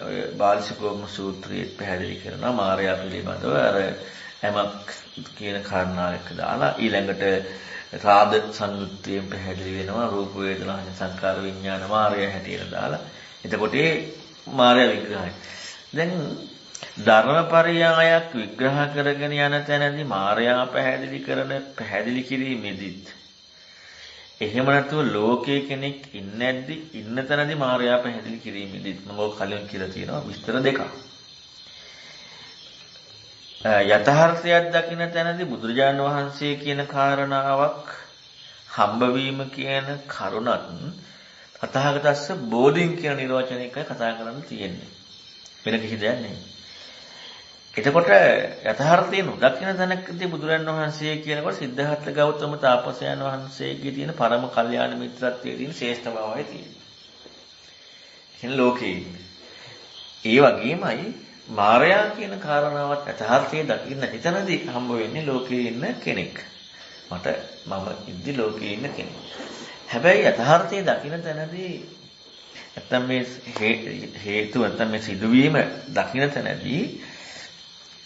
ඔය බාලසිකෝම සූත්‍රයේ පැහැදිලි කරනවා මායя පිළිබඳව අර යමක් කියන කාරණාවක දාලා ඊළඟට රාද සංයුත්තයෙන් පැහැදිලි වෙනවා රූප වේදනා සංකාර විඥාන මායя හැටියට දාලා. එතකොට මායя විග්‍රහය. දැන් ධර්මපරියායක් විග්‍රහ කරගෙන යන තැනදී මායя පැහැදිලි කිරීමේදීත් එහෙම නැතුව ලෝකයේ කෙනෙක් ඉන්නේ නැද්දි ඉන්න තැනදී මායя පැහැදිලි කිරීමේදීත් මම කලින් කියලා තියෙනවා විස්තර දෙකක්. යථාර්ථයක් දකින්න තැනදී බුදුරජාණන් වහන්සේ කියන කාරණාවක් හම්බවීම කියන කරුණත් තථාගතස්ස බෝධින් කියන නිර්වචනය එකයි කතා කරන්න තියෙන්නේ. වෙන කිසි දෙයක් නෙමෙයි. එතකොට යථාර්ථයෙන් දකින්න තැනකදී බුදුරජාණන් වහන්සේ කියනකොට සිද්ධාර්ථ ගෞතම තාපසයන් වහන්සේගේ තියෙන පරම කල්යාණ මිත්‍රත්වයේ තියෙන ශ්‍රේෂ්ඨ භාවය තියෙනවා. එහෙනම් ලෝකේ ඒ වගේමයි මායя කියන කාරණාවත් යථාර්ථයේ දකින්න හිතනදී හම්බ වෙන්නේ ලෝකේ ඉන්න කෙනෙක්. මම ඉද්දි ලෝකේ ඉන්න කෙනෙක්. හැබැයි යථාර්ථයේ දකින්න තැනදී නැත්තම් මේ හේතු නැත්තම් මේ සිදුවීම දකින්න තැනදී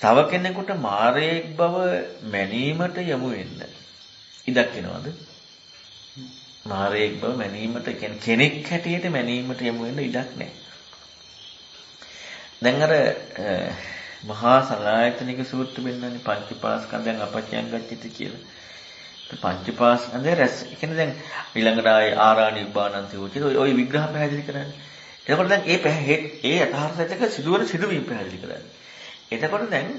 තව කෙනෙකුට මායයක් බව මැනීමට යමු වෙන්න ඉඩක් වෙනවද? මායයක් බව මැනීමට කෙනෙක් හැටියට මැනීමට යමු වෙන්න ඉඩක් නැහැ. දැන් අර මහා සලායතනික සූත්‍ර වෙන්නනේ පංචපාස්කන්ධයන් අපච්චයන් ගච්ඡිත කියලා. පංචපාස්කන්ධය රැස් කියන්නේ දැන් ඊළඟට ආරාණ්‍ය උපානන්ති උචිත ඔය විග්‍රහ පැහැදිලි කරන්නේ. එතකොට දැන් ඒ යථාර්ථයක සිදුවන සිදුවීම් පැහැදිලි කරන්නේ. එතකොට දැන්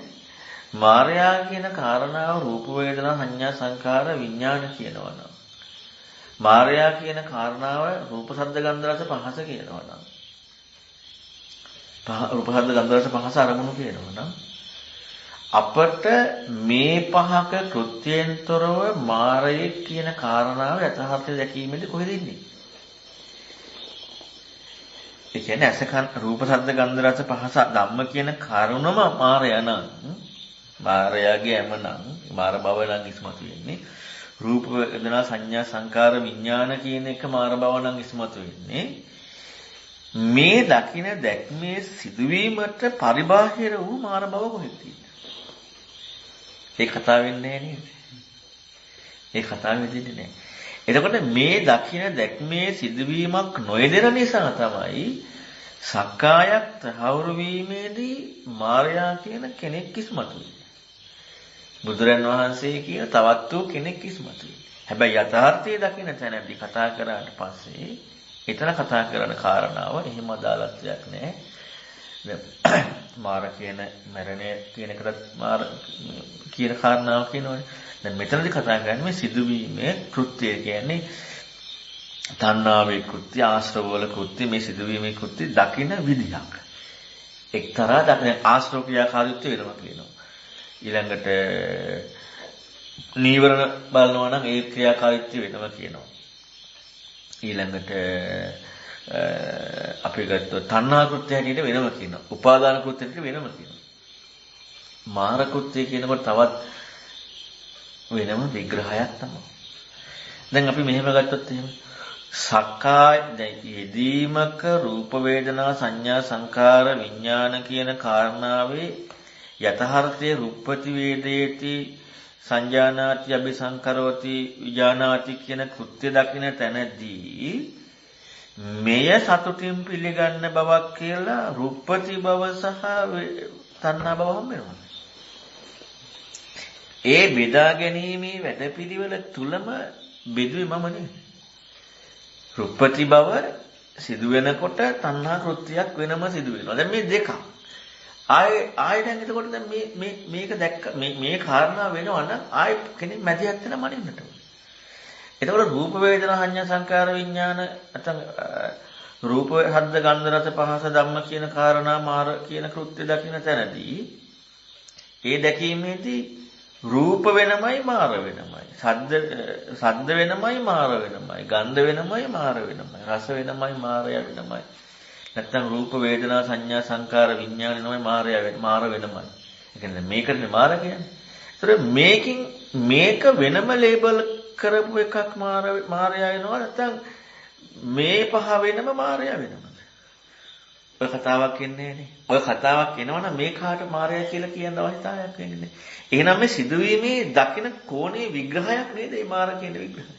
මායя කියන කාරණාව රූප වේදනා සංඥා සංකාර විඥාන කියනවා නම් මායя කියන කාරණාව රූප ශබ්ද ගන්ධ රස පහස කියනවා නම් රූප ශබ්ද ගන්ධ රස පහස අරමුණු කියනවා නම් අපට මේ පහක කෘත්‍යයෙන්තරව මායය කියන කාරණාව යථාර්ථය දැකීමේදී කොහෙද ඉන්නේ? ඒ කියන්නේ අසකන් රූප ශබ්ද ගන්ධ රස පහස ධම්ම කියන කරුණම මායя නම් මායяගේ එම නම් මාර බව නම් ඉස්මතු වෙන්නේ රූප වේදනා සංඥා සංකාර විඥාන කියන එක මාර බව නම් ඉස්මතු වෙන්නේ මේ දකින දැක්මේ සිදුවීමට පරිබාහිර වූ මාන බව කොහෙද තියෙන්නේ? ඒ කතාව වෙන්නේ නැහැ නේද? ඒ කතාව වෙන්නේ නැහැ. එතකොට මේ දකින දැක්මේ සිදුවීමක් නොයදෙන නිසා තමයි සක්කායක් තහවුරු වීමේදී මායя කියන කෙනෙක් ඉස්මතු වෙන්නේ. බුදුරන් වහන්සේ කියන තවත් වූ කෙනෙක් ඉස්මතු වෙන්නේ. හැබැයි යථාර්ථය දකින තැනදී කතා කරාට පස්සේ එතන කතා කරන කාරණාව එහෙම අදාළත්වයක් නැහැ. මාර කියන මරණය කියන එකට මාර කියන කාරණාව කියනවනේ. දැන් මෙතනදී කතා කරන්නේ මේ සිදුවීමේ කෘත්‍යය කියන්නේ තණ්හාවේ කෘත්‍ය, ආශ්‍රවවල කෘත්‍ය, මේ සිදුවීමේ කෘත්‍ය දකින විදිහක්. එක්තරා දකින ආශ්‍රව ක්‍රියාකාරීත්වය වෙනවා කියනවා. ඊළඟට නීවරණ බලනවා නම් ඒ ක්‍රියාකාරීත්වය වෙනවා කියනවා. ඊළඟට අපි ගත්තොත් තණ්හා කෘත්‍ය හැටියට වෙනම කියනවා. උපාදාන කෘත්‍ය හැටියට වෙනම කියනවා. මාර කෘත්‍ය කියනකොට තවත් වෙනම විග්‍රහයක් තමයි. දැන් අපි මෙහෙම ගත්තොත් එහෙම සක්කාය යෙදීමක රූප වේදනා සංඥා සංකාර විඥාන කියන කාරණාවේ යථාර්ථයේ රුප්පති වේදේති සංජානාති අபிසංකරෝති විජානාති කියන කෘත්‍ය දකින්න තැනදී මෙය සතුටින් පිළිගන්න බවක් කියලා රුප්පති බව සහ තණ්හා බව හම්බ වෙනවා. ඒ බෙදා ගැනීමේ වැඩපිළිවෙල තුලම බෙදුවේ මම නෙවෙයි. රුප්පති බව සිදු වෙනකොට තණ්හා කෘත්‍යයක් වෙනම සිදු වෙනවා. දැන් මේ දෙකක්. ආයෙ දැන් එතකොට දැන් මේක දැක්ක මේ කාරණා වෙනවා නම් ආයෙ කෙනෙක් මැදිහත් වෙලා මනින්නට ඕනේ. එතකොට රූප වේදනා සංඥා සංකාර විඥාන නැත්නම් රූප හද්ද ගන්ධ රස පහස ධම්ම කියන කාරණා මාර කියන කෘත්‍ය දකින්න තැනදී ඒ දැකීමේදී රූප වෙනමයි මාර වෙනමයි. ශබ්ද වෙනමයි මාර වෙනමයි. ගන්ධ වෙනමයි මාර වෙනමයි. රස වෙනමයි මාරය වෙනමයි. නැත්නම් රූප වේදනා සංඥා සංකාර විඥාන වෙනමයි මාර වෙනමයි. ඒ කියන්නේ මේකනේ මාර කියන්නේ. ඒතර මේක වෙනම ලේබල් කරපු එකක් මාරය වෙනවා නැත්නම් මේ පහ වෙනම මාරය වෙනමද? ඔය කතාවක් එන්නේ නේ. ඔය කතාවක් එනවනම් මේ කාට මාරය කියලා කියන අවස්ථාවක් වෙන්නේ නේ. එහෙනම් මේ සිදුවීමේ දකින කෝණේ විග්‍රහයක් නේද මේ මාර කියන විග්‍රහය.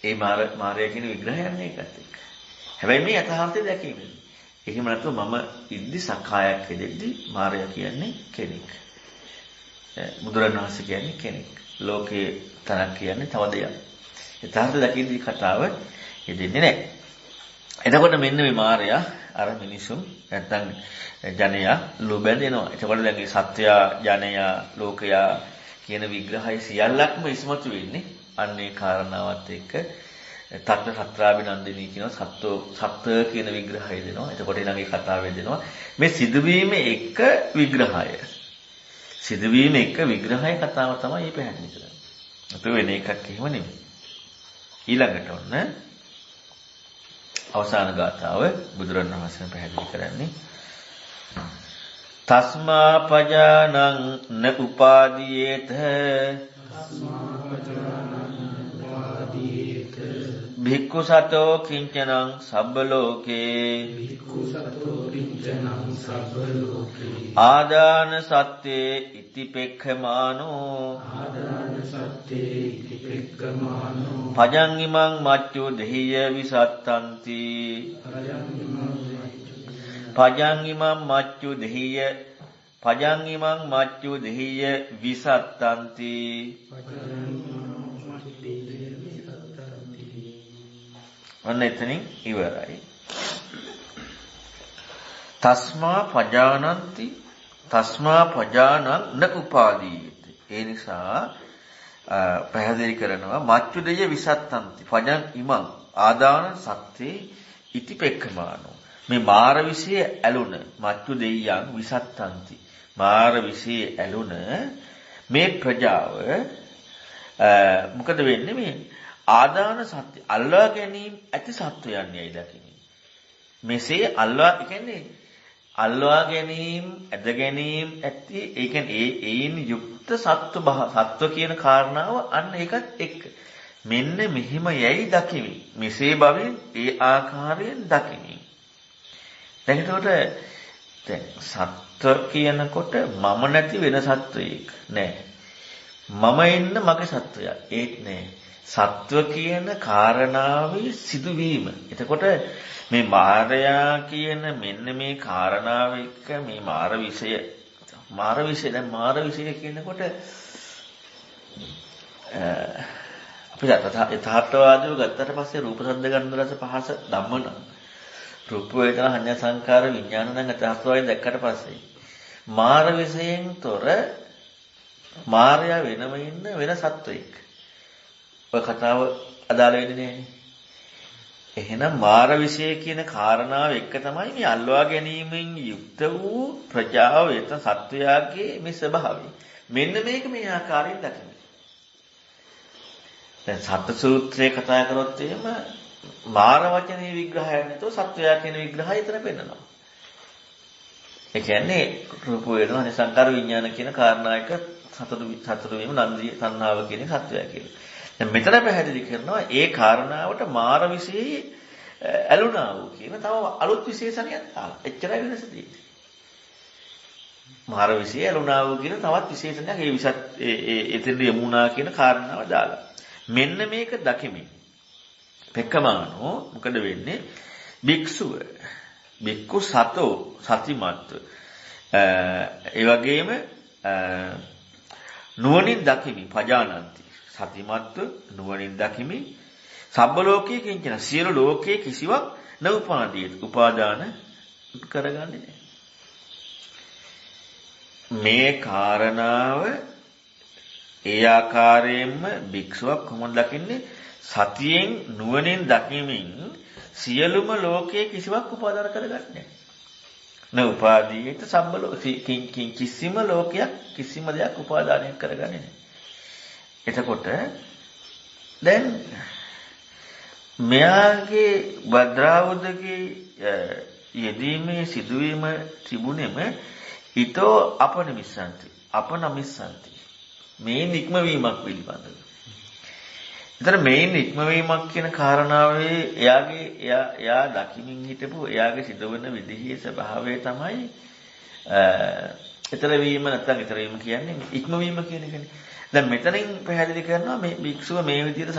ඒ මාරය කියන විග්‍රහයක් නේ ඒකත් එක්ක. හැබැයි මේ යථාර්ථය දැකීමෙන්. එහෙම නැත්නම් මම ඉද්දි සකායක් හදෙද්දි මාරය කියන්නේ කෙනෙක්. බුදුරණවහන්සේ කියන්නේ කෙනෙක්. ලෝකේ තරක් කියන්නේ තව දෙයක්. යථාර්ථය දැකීමේ කතාව යෙදෙන්නේ නැහැ. එතකොට මෙන්න මේ මායя අර මිනිසුන් නැත්තම් ජනයා ලෝබැඳෙනවා. එතකොට දැන් මේ සත්‍යය ජනයා ලෝකයා කියන විග්‍රහය සියල්ලක්ම ඉස්මතු වෙන්නේ අන්නේ කාරණාවත් එක්ක තත්ත්ව සත්‍රාභිනන්දිනී කියන සත්ත්ව කියන විග්‍රහය දෙනවා. එතකොට ඊළඟේ කතාවේ දෙනවා මේ සිදුවීමේ එක විග්‍රහය. සිදුවීමේ එක විග්‍රහය කතාව තමයි මේ පැහැදිලි කරන්නේ. ඒක වෙන එකක් එහෙම නෙමෙයි. ඊළඟට ඔන්න අවසාන ගාථාව බුදුරණවහන්සේ පැහැදිලි කරන්නේ තස්මා පජානං න උපාදීයේත භික්ඛු සතෝ කිංචනං සබ්බ ලෝකේ ආදාන සත්තේ ඉතිපෙක්ඛමානෝ පජං ඉමං මච්චු දෙහිය විසත්තන්ති පජං ඉමං මච්චු දෙහිය විසත්තන්ති අන්න එතනින් ඉවරයි. තස්මා පජානං න උපාදීයති. ඒ නිසා පැහැදිලි කරනවා මච්චු දෙය විසත්තන්ති පජං ඉමං ආදාන සත්තේ ඉතිපෙක්ඛමානෝ. මේ මාර විෂය ඇලුන මච්චු දෙයයන් විසත්තන්ති මාර විෂය ඇලුන මේ ප්‍රජාව මොකද වෙන්නේ මේ ආදාන සත්‍ය අල්ලා ගැනීම ඇති සත්වයන්යයි දකින්නේ. මෙසේ අල්ලා කියන්නේ අල්ලා ගැනීම ඇද ගැනීම ඇති ඒ කියන්නේ ඒයින් යුක්ත සත්ව කියන කාරණාව අන්න ඒකත් එක්ක මෙන්න මෙහිම යයි දකිමි. මෙසේ බවින් ඒ ආකාරයෙන් දකිමි. දැන් එතකොට දැන් සත්ව කියනකොට මම නැති වෙන සත්වයක් නෑ. මම ඉන්න මගේ සත්වයා ඒත් නෑ. සත්ව කියන කාරණාවේ සිදුවීම. එතකොට මේ මායя කියන මෙන්න මේ කාරණාව එක්ක මේ මාර විෂය කියනකොට අපි යථාර්ථවාදීව ගත්තට පස්සේ රූප ශබ්ද ගන්ධ රස පහස ධම්මන රූප වේදනා සංඥා සංකාර විඥාන නම් යථාර්ථවාදයෙන් දැක්කට පස්සේ මාර විෂයෙන් තොර මායя වෙනම ඉන්න වෙන සත්වයක්. ඔය කතාව අදාළ වෙන්නේ නෑනේ. එහෙනම් මාර විෂය කියන කාරණාව එක්ක තමයි මේ අල්වා ගැනීමෙන් යුක්ත වූ ප්‍රජාව වෙත සත්වයාගේ මේ ස්වභාවය. මෙන්න මේක මේ ආකාරයෙන් දකින්න. දැන් සත්ත්ව සූත්‍රයේ කතා කරොත් එහෙම මාර වචනේ විග්‍රහයක් නැතුව සත්වයා කියන විග්‍රහය එතන පෙන්නනවා. ඒ කියන්නේ රූප වේදනා සංකාර විඥාන කියන කාරණා එක සතර වීම නන්දිය තණ්හාව කියන සත්වයා කියලා. දැන් මෙතන පැහැදිලි කරනවා ඒ කාරණාවට මාර විශේෂයි ඇලුනා වූ කියන තව අලුත් විශේෂණයක් දාලා. එච්චරයි වෙනස තියෙන්නේ. මාර විශේෂය ඇලුනා වූ කියන තවත් විශේෂණයක් ඒ විසත් එතෙන්ද යමුනා කියන කාරණාව දාලා. මෙන්න මේක දකිමින් පෙක්කමානෝ මොකද වෙන්නේ? භික්ෂුව භික්ඛු සතෝ සතිමත් ඒ වගේම නුවණින් දකිමි පජානන්ති සතිමත්ව නුවණින් දකිමි සබ්බ ලෝකයේ කිංචන සියලු ලෝකයේ කිසිවක් නූපාදීය උපාදාන කරගන්නේ නැහැ. මේ කාරණාව ඒ ආකාරයෙන්ම භික්ෂුවක් කොහොමද දකින්නේ? සතියෙන් නුවණින් දකිමින් සියලුම ලෝකයේ කිසිවක් උපාදාන කරගන්නේ නැහැ. නූපාදීයට සබ්බ කිසිම ලෝකයක් කිසිම දෙයක් උපාදානය කරගන්නේ නැහැ. එතකොට දැන් මෙයාගේ භද්‍රාවුදගේ යෙදීමේ සිදුවීම තිබුණෙම ඊතෝ අපනමිස්සන්ති මේ නික්මවීමක් පිළිබඳව. ඒතර මේ නික්මවීමක් කියන කාරණාවේ එයා දකිමින් හිටපු එයාගේ සිදුවන විදිහේ ස්වභාවය තමයි ඊතර වීම නැත්නම් ඊතර වීම කියන්නේ ඉක්මවීම කියන එකනේ. දැන් මෙතනින් පැහැදිලි කරනවා මේ භික්ෂුව මේ විදිහට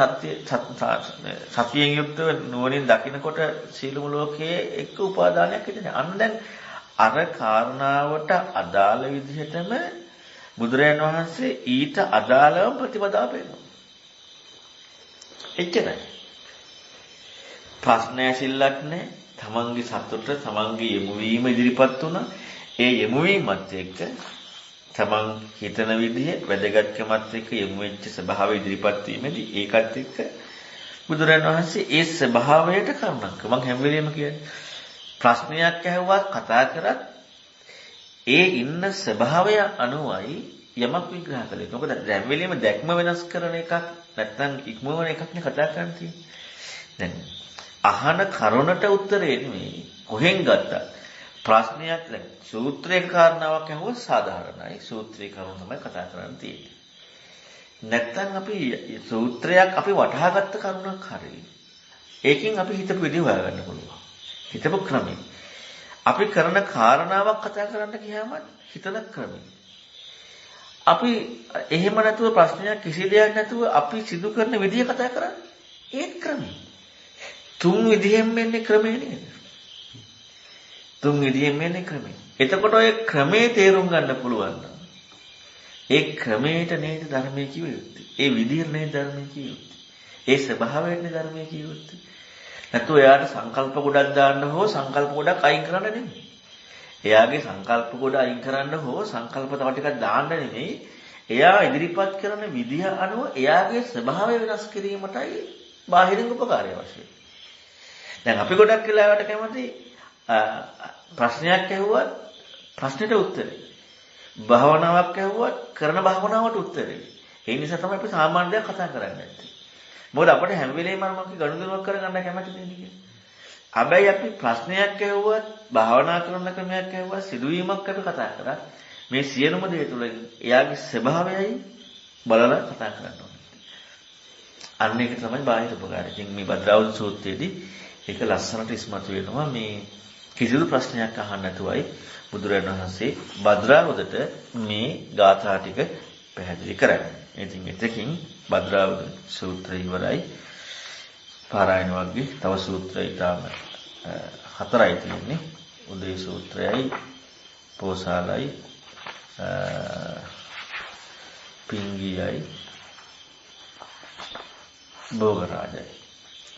සතියෙන් යුක්තව නුවණින් දකිනකොට සීලමු ලෝකයේ එක්ක උපාදානයක් හිතෙන්නේ. අන්න දැන් අර කාරණාවට අදාළ විදිහටම බුදුරයන් වහන්සේ ඊට අදාළව ප්‍රතිපදාව පෙන්නනවා. එච්චරයි. ප්‍රශ්න ඇසිල්ලක් නැහැ. තමන්ගේ සතුට තමන්ගේ යොමු වීම ඉදිරිපත් වුණා. ඒ යොමු වීමත් එක්ක තමන් හිතන විදිහ වැදගත්කමත් එක්ක යොමු වෙච්ච ස්වභාවය ඉදිරිපත් වීමේදී ඒකත් එක්ක බුදුරජාණන් වහන්සේ ඒ ස්වභාවයට කරුණක්. මම හැම වෙලෙම කියන්නේ ප්‍රශ්නයක් ඇහුවත් කතා කරත් ඒ ඉන්න ස්වභාවය අනුවයි යමක් විග්‍රහ කළේ. මොකද හැම වෙලෙම දැක්ම වෙනස් කරන එකක් නැත්නම් ඉක්මවන එකක් නේ කතා කරන්නේ. දැන් අහන කරුණට උත්තරේ නෙමෙයි කොහෙන් ගත්තා ප්‍රශ්නයක් දැන් සූත්‍රයක කාරණාවක් අහුවොත් සාධාරණයි. සූත්‍රයේ කරුණ තමයි කතා කරන්න තියෙන්නේ. නැත්නම් අපි සූත්‍රයක් අපි වටහාගත්ත කරුණක් හරියි. ඒකෙන් අපි හිතපු විදිහ හොයාගන්න පුළුවන්. හිතපු ක්‍රමය. අපි කරන කාරණාවක් කතා කරන්න ගියාම හිතන ක්‍රමය. අපි එහෙම නැතුව ප්‍රශ්නයක් කිසි දෙයක් නැතුව අපි සිදු කරන විදිහ කතා කරන්නේ ඒත් ක්‍රමය. තුන් විදිහෙන් මෙන්නේ ක්‍රමය නේද? තුන් විදිහෙන් මෙන්නේ ක්‍රමය. එතකොට ඔය ක්‍රමේ තේරුම් ගන්න පුළුවන් නම් ඒ ක්‍රමයට නේද ධර්මයේ කිව යුත්තේ. ඒ විදිහට නේද ධර්මයේ කිව යුත්තේ. ඒ ස්වභාවයෙන් නේද ධර්මයේ කිව යුත්තේ. නැත්නම් එයාට සංකල්ප ගොඩක් දාන්න හෝ සංකල්ප ගොඩක් අයින් කරන්න නෙමෙයි. එයාගේ සංකල්ප ගොඩ අයින් කරන්න හෝ සංකල්ප තව ටිකක් දාන්න නෙමෙයි. එයා ඉදිරිපත් කරන විදිහ අනුව එයාගේ ස්වභාවය වෙනස් කිරීමටයි බාහිරින් උපකාරය අවශ්‍යයි. දැන් අපි ගොඩක් වෙලාවට කැමති ප්‍රශ්නයක් ඇහුවත් ප්‍රශ්නෙට උත්තරේ. භාවනාවක් ඇහුවත් කරන භාවනාවට උත්තරේ. ඒ නිසා තමයි අපි සාමාන්‍ය දෙයක් කතා කරන්නේ නැත්තේ. මොකද අපිට හැම වෙලේම මොකක්ද ගනුදෙනුවක් කරගන්න කැමති දෙන්නේ කියලා. හැබැයි අපි ප්‍රශ්නයක් ඇහුවත් භාවනා කරන ක්‍රමයක් ඇහුවත් සිදුවීමක් අපි කතා කරා මේ සියලුම දේ තුළ එයාගේ ස්වභාවයයි බලලා කතා කරන්න ඕනේ. අන්න ඒක තමයි බාහිර උපකාරය. ඉතින් මේ භද්‍රාවුද සූත්‍රයේදී ඒක ලස්සනට ඉස්මතු වෙනවා. මේ කිසිදු ප්‍රශ්නයක් අහන්න නැතුවයි බුදුරජාණන් වහන්සේ භද්‍රාවුදට මේ ගාථා ටික පැහැදිලි කරන්නේ. ඉතින් එතකින් භද්‍රාවුද සූත්‍රය ඉවරයි. පාරායන වර්ගයේ තව සූත්‍ර ඊටම 4යි තියෙන්නේ. උදේ සූත්‍රයයි, පෝසාලයි, පිංගියයි, භෝගරාජයි.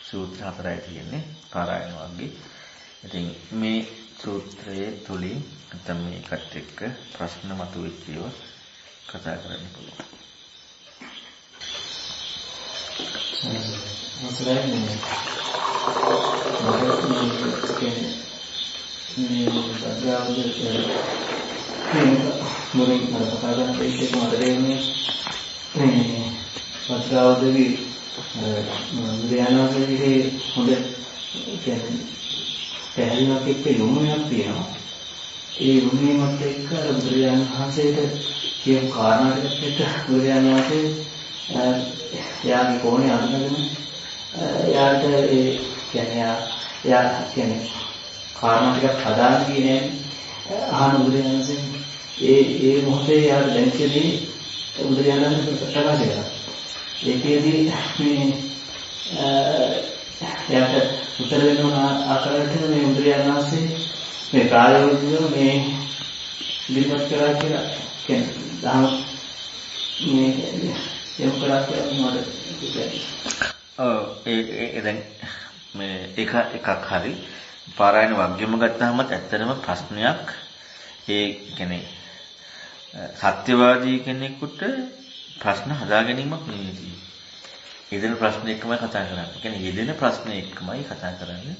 සූත්‍ර 4යි තියෙන්නේ පාරායන වර්ගයේ. ඉතින් මේ සූත්‍රයේ තුලින් නැත්නම් මේකට එක්ක ප්‍රශ්න මතුවෙච්ච ඒවා කතා කරන්න පුළුවන්. පැහැදිලිවක් එක්ක යොමුයක් තියෙනවා. ඒ යොමුවීමත් එක්ක බුදුරජාණන් වහන්සේට කියපු කාරණා ටිකත් එක්ක බුදුරජාණන් වහන්සේ යාගේ කෝණේ අඳුනගෙන යාට ඒ කියන්නේ කාරණා ටිකක් හදාන්න කියන්නේ අහන බුදුරජාණන් වහන්සේ ඒ මොහොතේ යාට දැක්කදී බුදුරජාණන් වහන්සේ ප්‍රකාශ කළා. ඒකෙදී මේ යාට උත්තර දෙන්න ආකාරයට මේ බුදුරජාණන් වහන්සේ මේ ප්‍රායෝගිකව මේ ඉදිරිපත් කරා කියලා කියන්නේ දහම මේ යොමු කරා කියලා මට ඒ දැන් මේ එකක් හරි පාරායන වර්ගයම ගත්තාම ඇත්තටම ප්‍රශ්නයක් ඒ කියන්නේ සත්‍යවාදී කෙනෙකුට ප්‍රශ්න හදා ගැනීමක් නෙවෙයි. යෙදෙන ප්‍රශ්න එක්කමයි කතා කරන්නේ. කියන්නේ යෙදෙන ප්‍රශ්න එක්කමයි කතා කරන්නේ.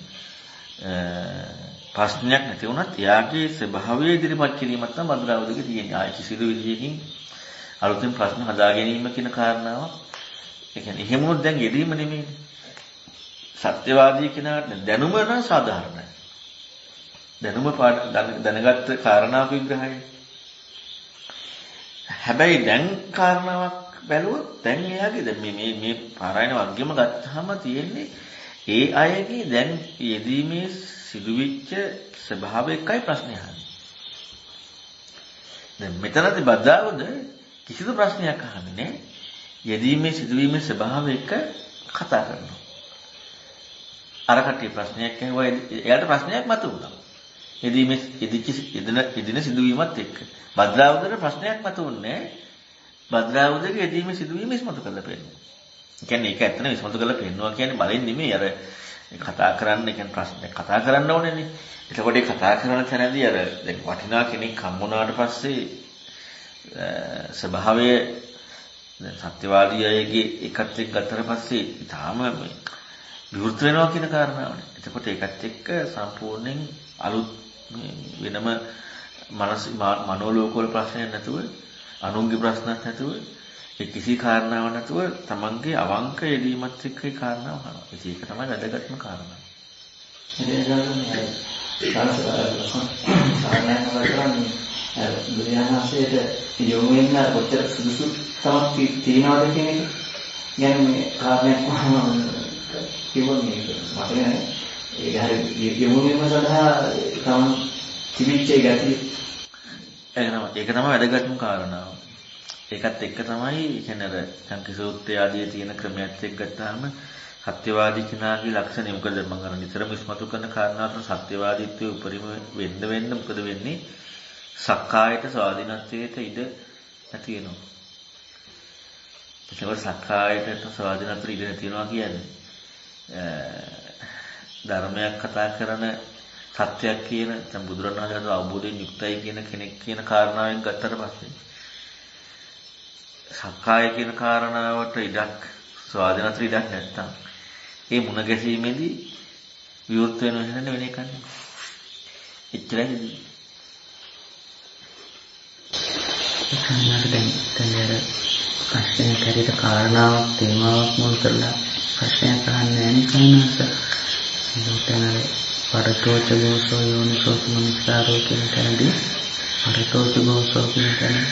ප්‍රශ්නයක් නැති වුණත් එයාගේ ස්වභාවය ඉදිරිපත් කිරීමක් තමයි භද්‍රාවුදගේ තියෙන්නේ. ආයි කිසිදු විදියකින් අලුතෙන් ප්‍රශ්න හදා ගැනීම කියන කාරණාව. ඒ කියන්නේ එහෙම වුණොත් දැන් යෙදීම නෙමෙයි. සත්‍යවාදී කෙනාට දැනුම නම් සාධාරණයි. දැනුම දැනගත්ත කාරණා විග්‍රහය. හැබැයි දැන් කාරණාවක් බැලුවොත් දැන් එයාගේ දැන් මේ පාරායන වර්ගයම ගත්තාම තියෙන්නේ ඒ අයගේ දැන් යෙදීමේ සිදුවිච්ච ස්වභාවය එක්කයි ප්‍රශ්නේ අහන්නේ. දැන් මෙතනදී භද්‍රාවුද කිසිදු ප්‍රශ්නයක් අහන්නේ නැහැ. යෙදීමේ සිදුවීමේ ස්වභාවය එක්ක කතා කරනවා. අර කට්ටිය ප්‍රශ්නයක් ඇහුවා එයාට ප්‍රශ්නයක් මතුවුණා. යෙදීමේ යෙදින සිදුවීමත් එක්ක භද්‍රාවුදට ප්‍රශ්නයක් මතුවුන්නේ නැහැ. භද්‍රාවුදගේ යෙදීමේ සිදුවීම ඉස්මතු කරලා පෙන්නනවා. ඒ කියන්නේ ඒක ඇත්තටම ඉස්මතු කරලා පෙන්නනවා කියන්නේ බලෙන් නෙමෙයි අර කතා කරන්න කියන්නේ ප්‍රශ්නේ කතා කරන්න ඕනේනේ. එතකොට ඒ කතා කරන තැනදී අර දැන් වටිනා කෙනෙක් හම්බුනාට පස්සේ ස්වභාවය දැන් සත්‍යවාදී අයගේ එකත් එක්ක ගත්තට පස්සේ ඊටාම මේ විවෘත වෙනවා කියන කාරණාවනේ. එතකොට ඒකත් එක්ක සම්පූර්ණයෙන් අලුත් වෙනම මනෝලෝකවල ප්‍රශ්නයක් නැතුව අනුන්ගේ ප්‍රශ්නක් නැතුව ඒ කිසි කාරණාවක් නැතුව තමන්ගේ අවංක යෙදීමත් එක්ක ඒ කාරණාව අහනවා. ඒක තමයි වැදගත්ම කාරණාව. බුදුරජාණන්සේට යොමු වෙන්න කොච්චර සුදුසු තමක් තියනවද කියන එක ගැන මේ කාරණයක් කිව්වොත් මට නෑ ඒක හරි යොමු වීම සඳහා තම තිබිච්ච ගැටි ඒක තමයි වැදගත්ම කාරණාව. ඒකත් එක්ක තමයි කියන්නේ අර සංකීසූත්‍රය ආදී තියෙන ක්‍රමයක් එක්ක ගත්තාම සත්‍යවාදී කෙනාගේ ලක්ෂණ මොකද මම අර නිතරම ඉස්මතු කරන කාරණා තමයි සත්‍යවාදීත්වයේ උපරිම වෙන්න මොකද වෙන්නේ සක්කායට ස්වාධීනත්වයට ඉඩ නැති වෙනවා. ඒකවල සක්කායට ස්වාධීනත්වයට ඉඩ නැති වෙනවා කියන්නේ ධර්මයක් කතා කරන සත්‍යයක් කියන දැන් බුදුරණවහන්සේ අවබෝධයෙන් යුක්තයි කියන කෙනෙක් කියන කාරණාවෙන් ගත්තට පස්සේ සක්කාය කියන කාරණාවට ඉඩක් ස්වාධීනත්වයට ඉඩක් නැත්තම් ඒ මුණ ගැසීමේදී විවෘත වෙන වෙන එකක් නෙවෙයි. එච්චරයි. සම්මාට දැන් අර ප්‍රශ්නයක් හරියට කාරණාවක් තේමාවක් මුල් කරලා ප්‍රශ්නයක් අහන්නේ නැහැ නේද? පරතෝච ගෝසෝ යෝනිසෝ මනසාරෝ කියන තැනදී පරතෝච ගෝසෝ කියන තැන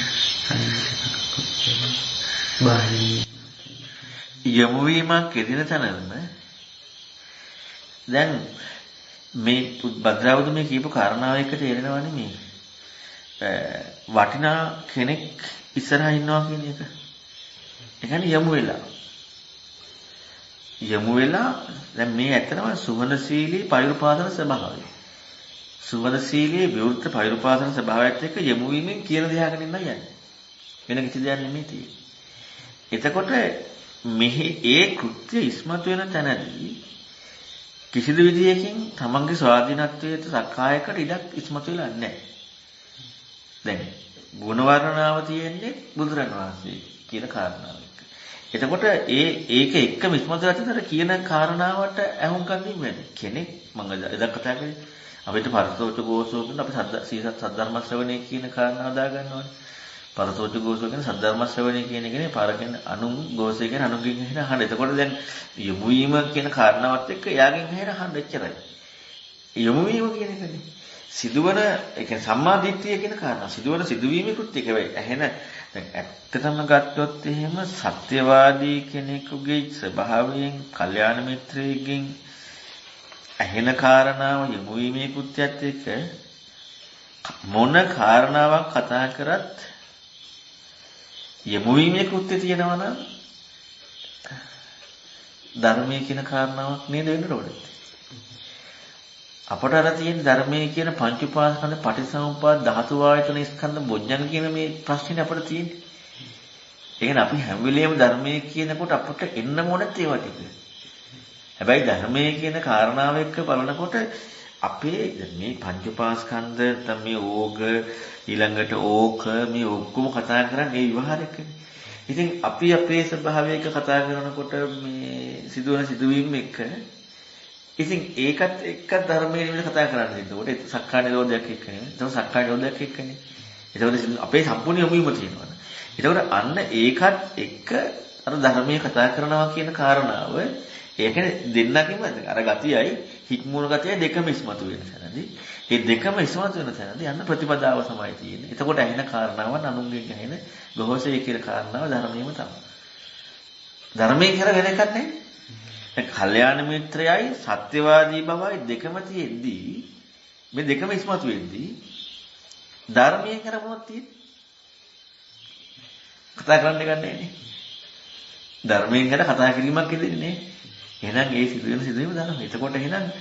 බාහිර යොමු වීමක් එදින තැනම දැන් මේ භද්‍රාවුද මේ කියපු කාරණාව එක්ක තේරෙනවනේ මේ වටිනා කෙනෙක් ඉස්සරහා ඉන්නවා කියන එක. ඒ කියන්නේ යොමු වෙලා දැන් මේ ඇත්තටම සුවනශීලී පෛරුපාදන ස්වභාවය. සුවනශීලී විවෘත පෛරුපාදන ස්වභාවයත් එක්ක යොමු වීමෙන් කියන දේ අහගෙන ඉන්න යන්නේ. වෙන කිසි දෙයක් නෙමෙයි තියෙන්නේ. එතකොට මෙහි ඒ කෘත්‍ය ඉස්මතු වෙන තැනදී කිසිදු විදියකින් තමන්ගේ ස්වාධීනත්වයට සක්කායකට ඉඩක් ඉස්මතු වෙලා නැහැ. දැන් ගුණ වර්ණනාව තියෙන්නේ බුදුරණන් වහන්සේ කියන කාරණාව එක්ක. එතකොට ඒක එක්කම ඉස්මතු වෙලා කියන කාරණාවට අහුම්කම් දෙන්නේ කෙනෙක් මම එදා කතා කරේ අපිට පරතෝච ගෝසෝ කියන අපි සද්ධර්ම ශ්‍රවණය කියන කාරණාව දාගන්නවානේ. පරතෝච ගෝසෝ කියන සද්ධර්ම ශ්‍රවණය කියන එකනේ පාරගෙන අනුන් ගෝසය කියන අනුන්ගෙන් ඇහෙන අහන්න. එතකොට දැන් යොමු වීම කියන කාරණාවත් එක්ක එයාගෙන් ඇහෙන අහන්න එච්චරයි. යොමු වීම කියන එකනේ. සිදුවන ඒ කියන්නේ සම්මා දිට්ඨිය කියන කාරණා. සිදුවන සිදුවීමකුත් එක වෙයි. ඇහෙන දැන් ඇත්තටම ගත්තොත් එහෙම සත්‍යවාදී කෙනෙකුගේ ස්වභාවයෙන් කල්යාණ මිත්‍රයෙක්ගෙන් ඇහෙන කාරණාව යොමු වීමේ කෘත්‍යයත් එක්ක මොන කාරණාවක් කතා කරත් යොමු වීමේ කෘත්‍ය තියෙනවා නම් ධර්මයේ කියන කාරණාවක් නේද වෙන්න ඕනේ. අපට අර තියෙන ධර්මයේ කියන පංච උපාස්කන්ධ පටිසමුප්පාද ධාතු ආයතන ස්කන්ධ බොජ්ජංග කියන මේ ප්‍රශ්නේ අපිට තියෙන්නේ. ඒ කියන්නේ අපි හැම වෙලේම ධර්මයේ කියනකොට අපට එන්න මොනත් ඒවා ටික. හැබැයි ධර්මයේ කියන කාරණාව එක්ක බලනකොට අපේ මේ පංච උපාස්කන්ධ නැත්නම් මේ ඕග ඊළඟට ඕක මේ ඔක්කොම කතා කරන්නේ ඒ විවහාරයකනේ. ඉතින් අපි අපේ ස්වභාවයක කතා කරනකොට මේ සිදුවන සිදුවීම් එක්ක ඉතින් ඒකත් එක්ක ධර්මයේ නෙමෙයි කතා කරන්නේ. ඒකට සක්කාය නිරෝධයක් එක්කනේ. ඒක සක්කාය නිරෝධයක් එක්කනේ. ඒකට අපේ සම්පූර්ණ යොමුවීම තියෙනවා. ඒකට අන්න ඒකත් එක්ක අර ධර්මයේ කතා කරනවා කියන කාරණාව ඒ කියන්නේ දෙන්නකින්ම අර ගතියයි හික්මුණු ගතියයි දෙකම ඉස්මතු වෙන තැනදී ඒ දෙකම ඉස්මතු වෙන තැනදී යන්න ප්‍රතිපදාව තමයි තියෙන්නේ. එතකොට ඇහෙන කාරණාවන් අනුන්ගෙන් ඇහෙන ගොහෝසය කියන කාරණාව ධර්මයේම තමයි. ධර්මයේ කර වෙන එකක් නැහැ. දැන් කල්යාණ මිත්‍රයයි සත්‍යවාදී බවයි දෙකම තියෙද්දී මේ දෙකම ඉස්මතු වෙද්දී ධර්මයේ කර මොනවද තියෙන්නේ? කතා කරන්න ගන්නෑ නේ. ධර්මයෙන් ගැන කතා කිරීමක් ඉදෙන්නේ නේ. එහෙනම් ඒ සිදුවීම දානවා. එතකොට එහෙනම්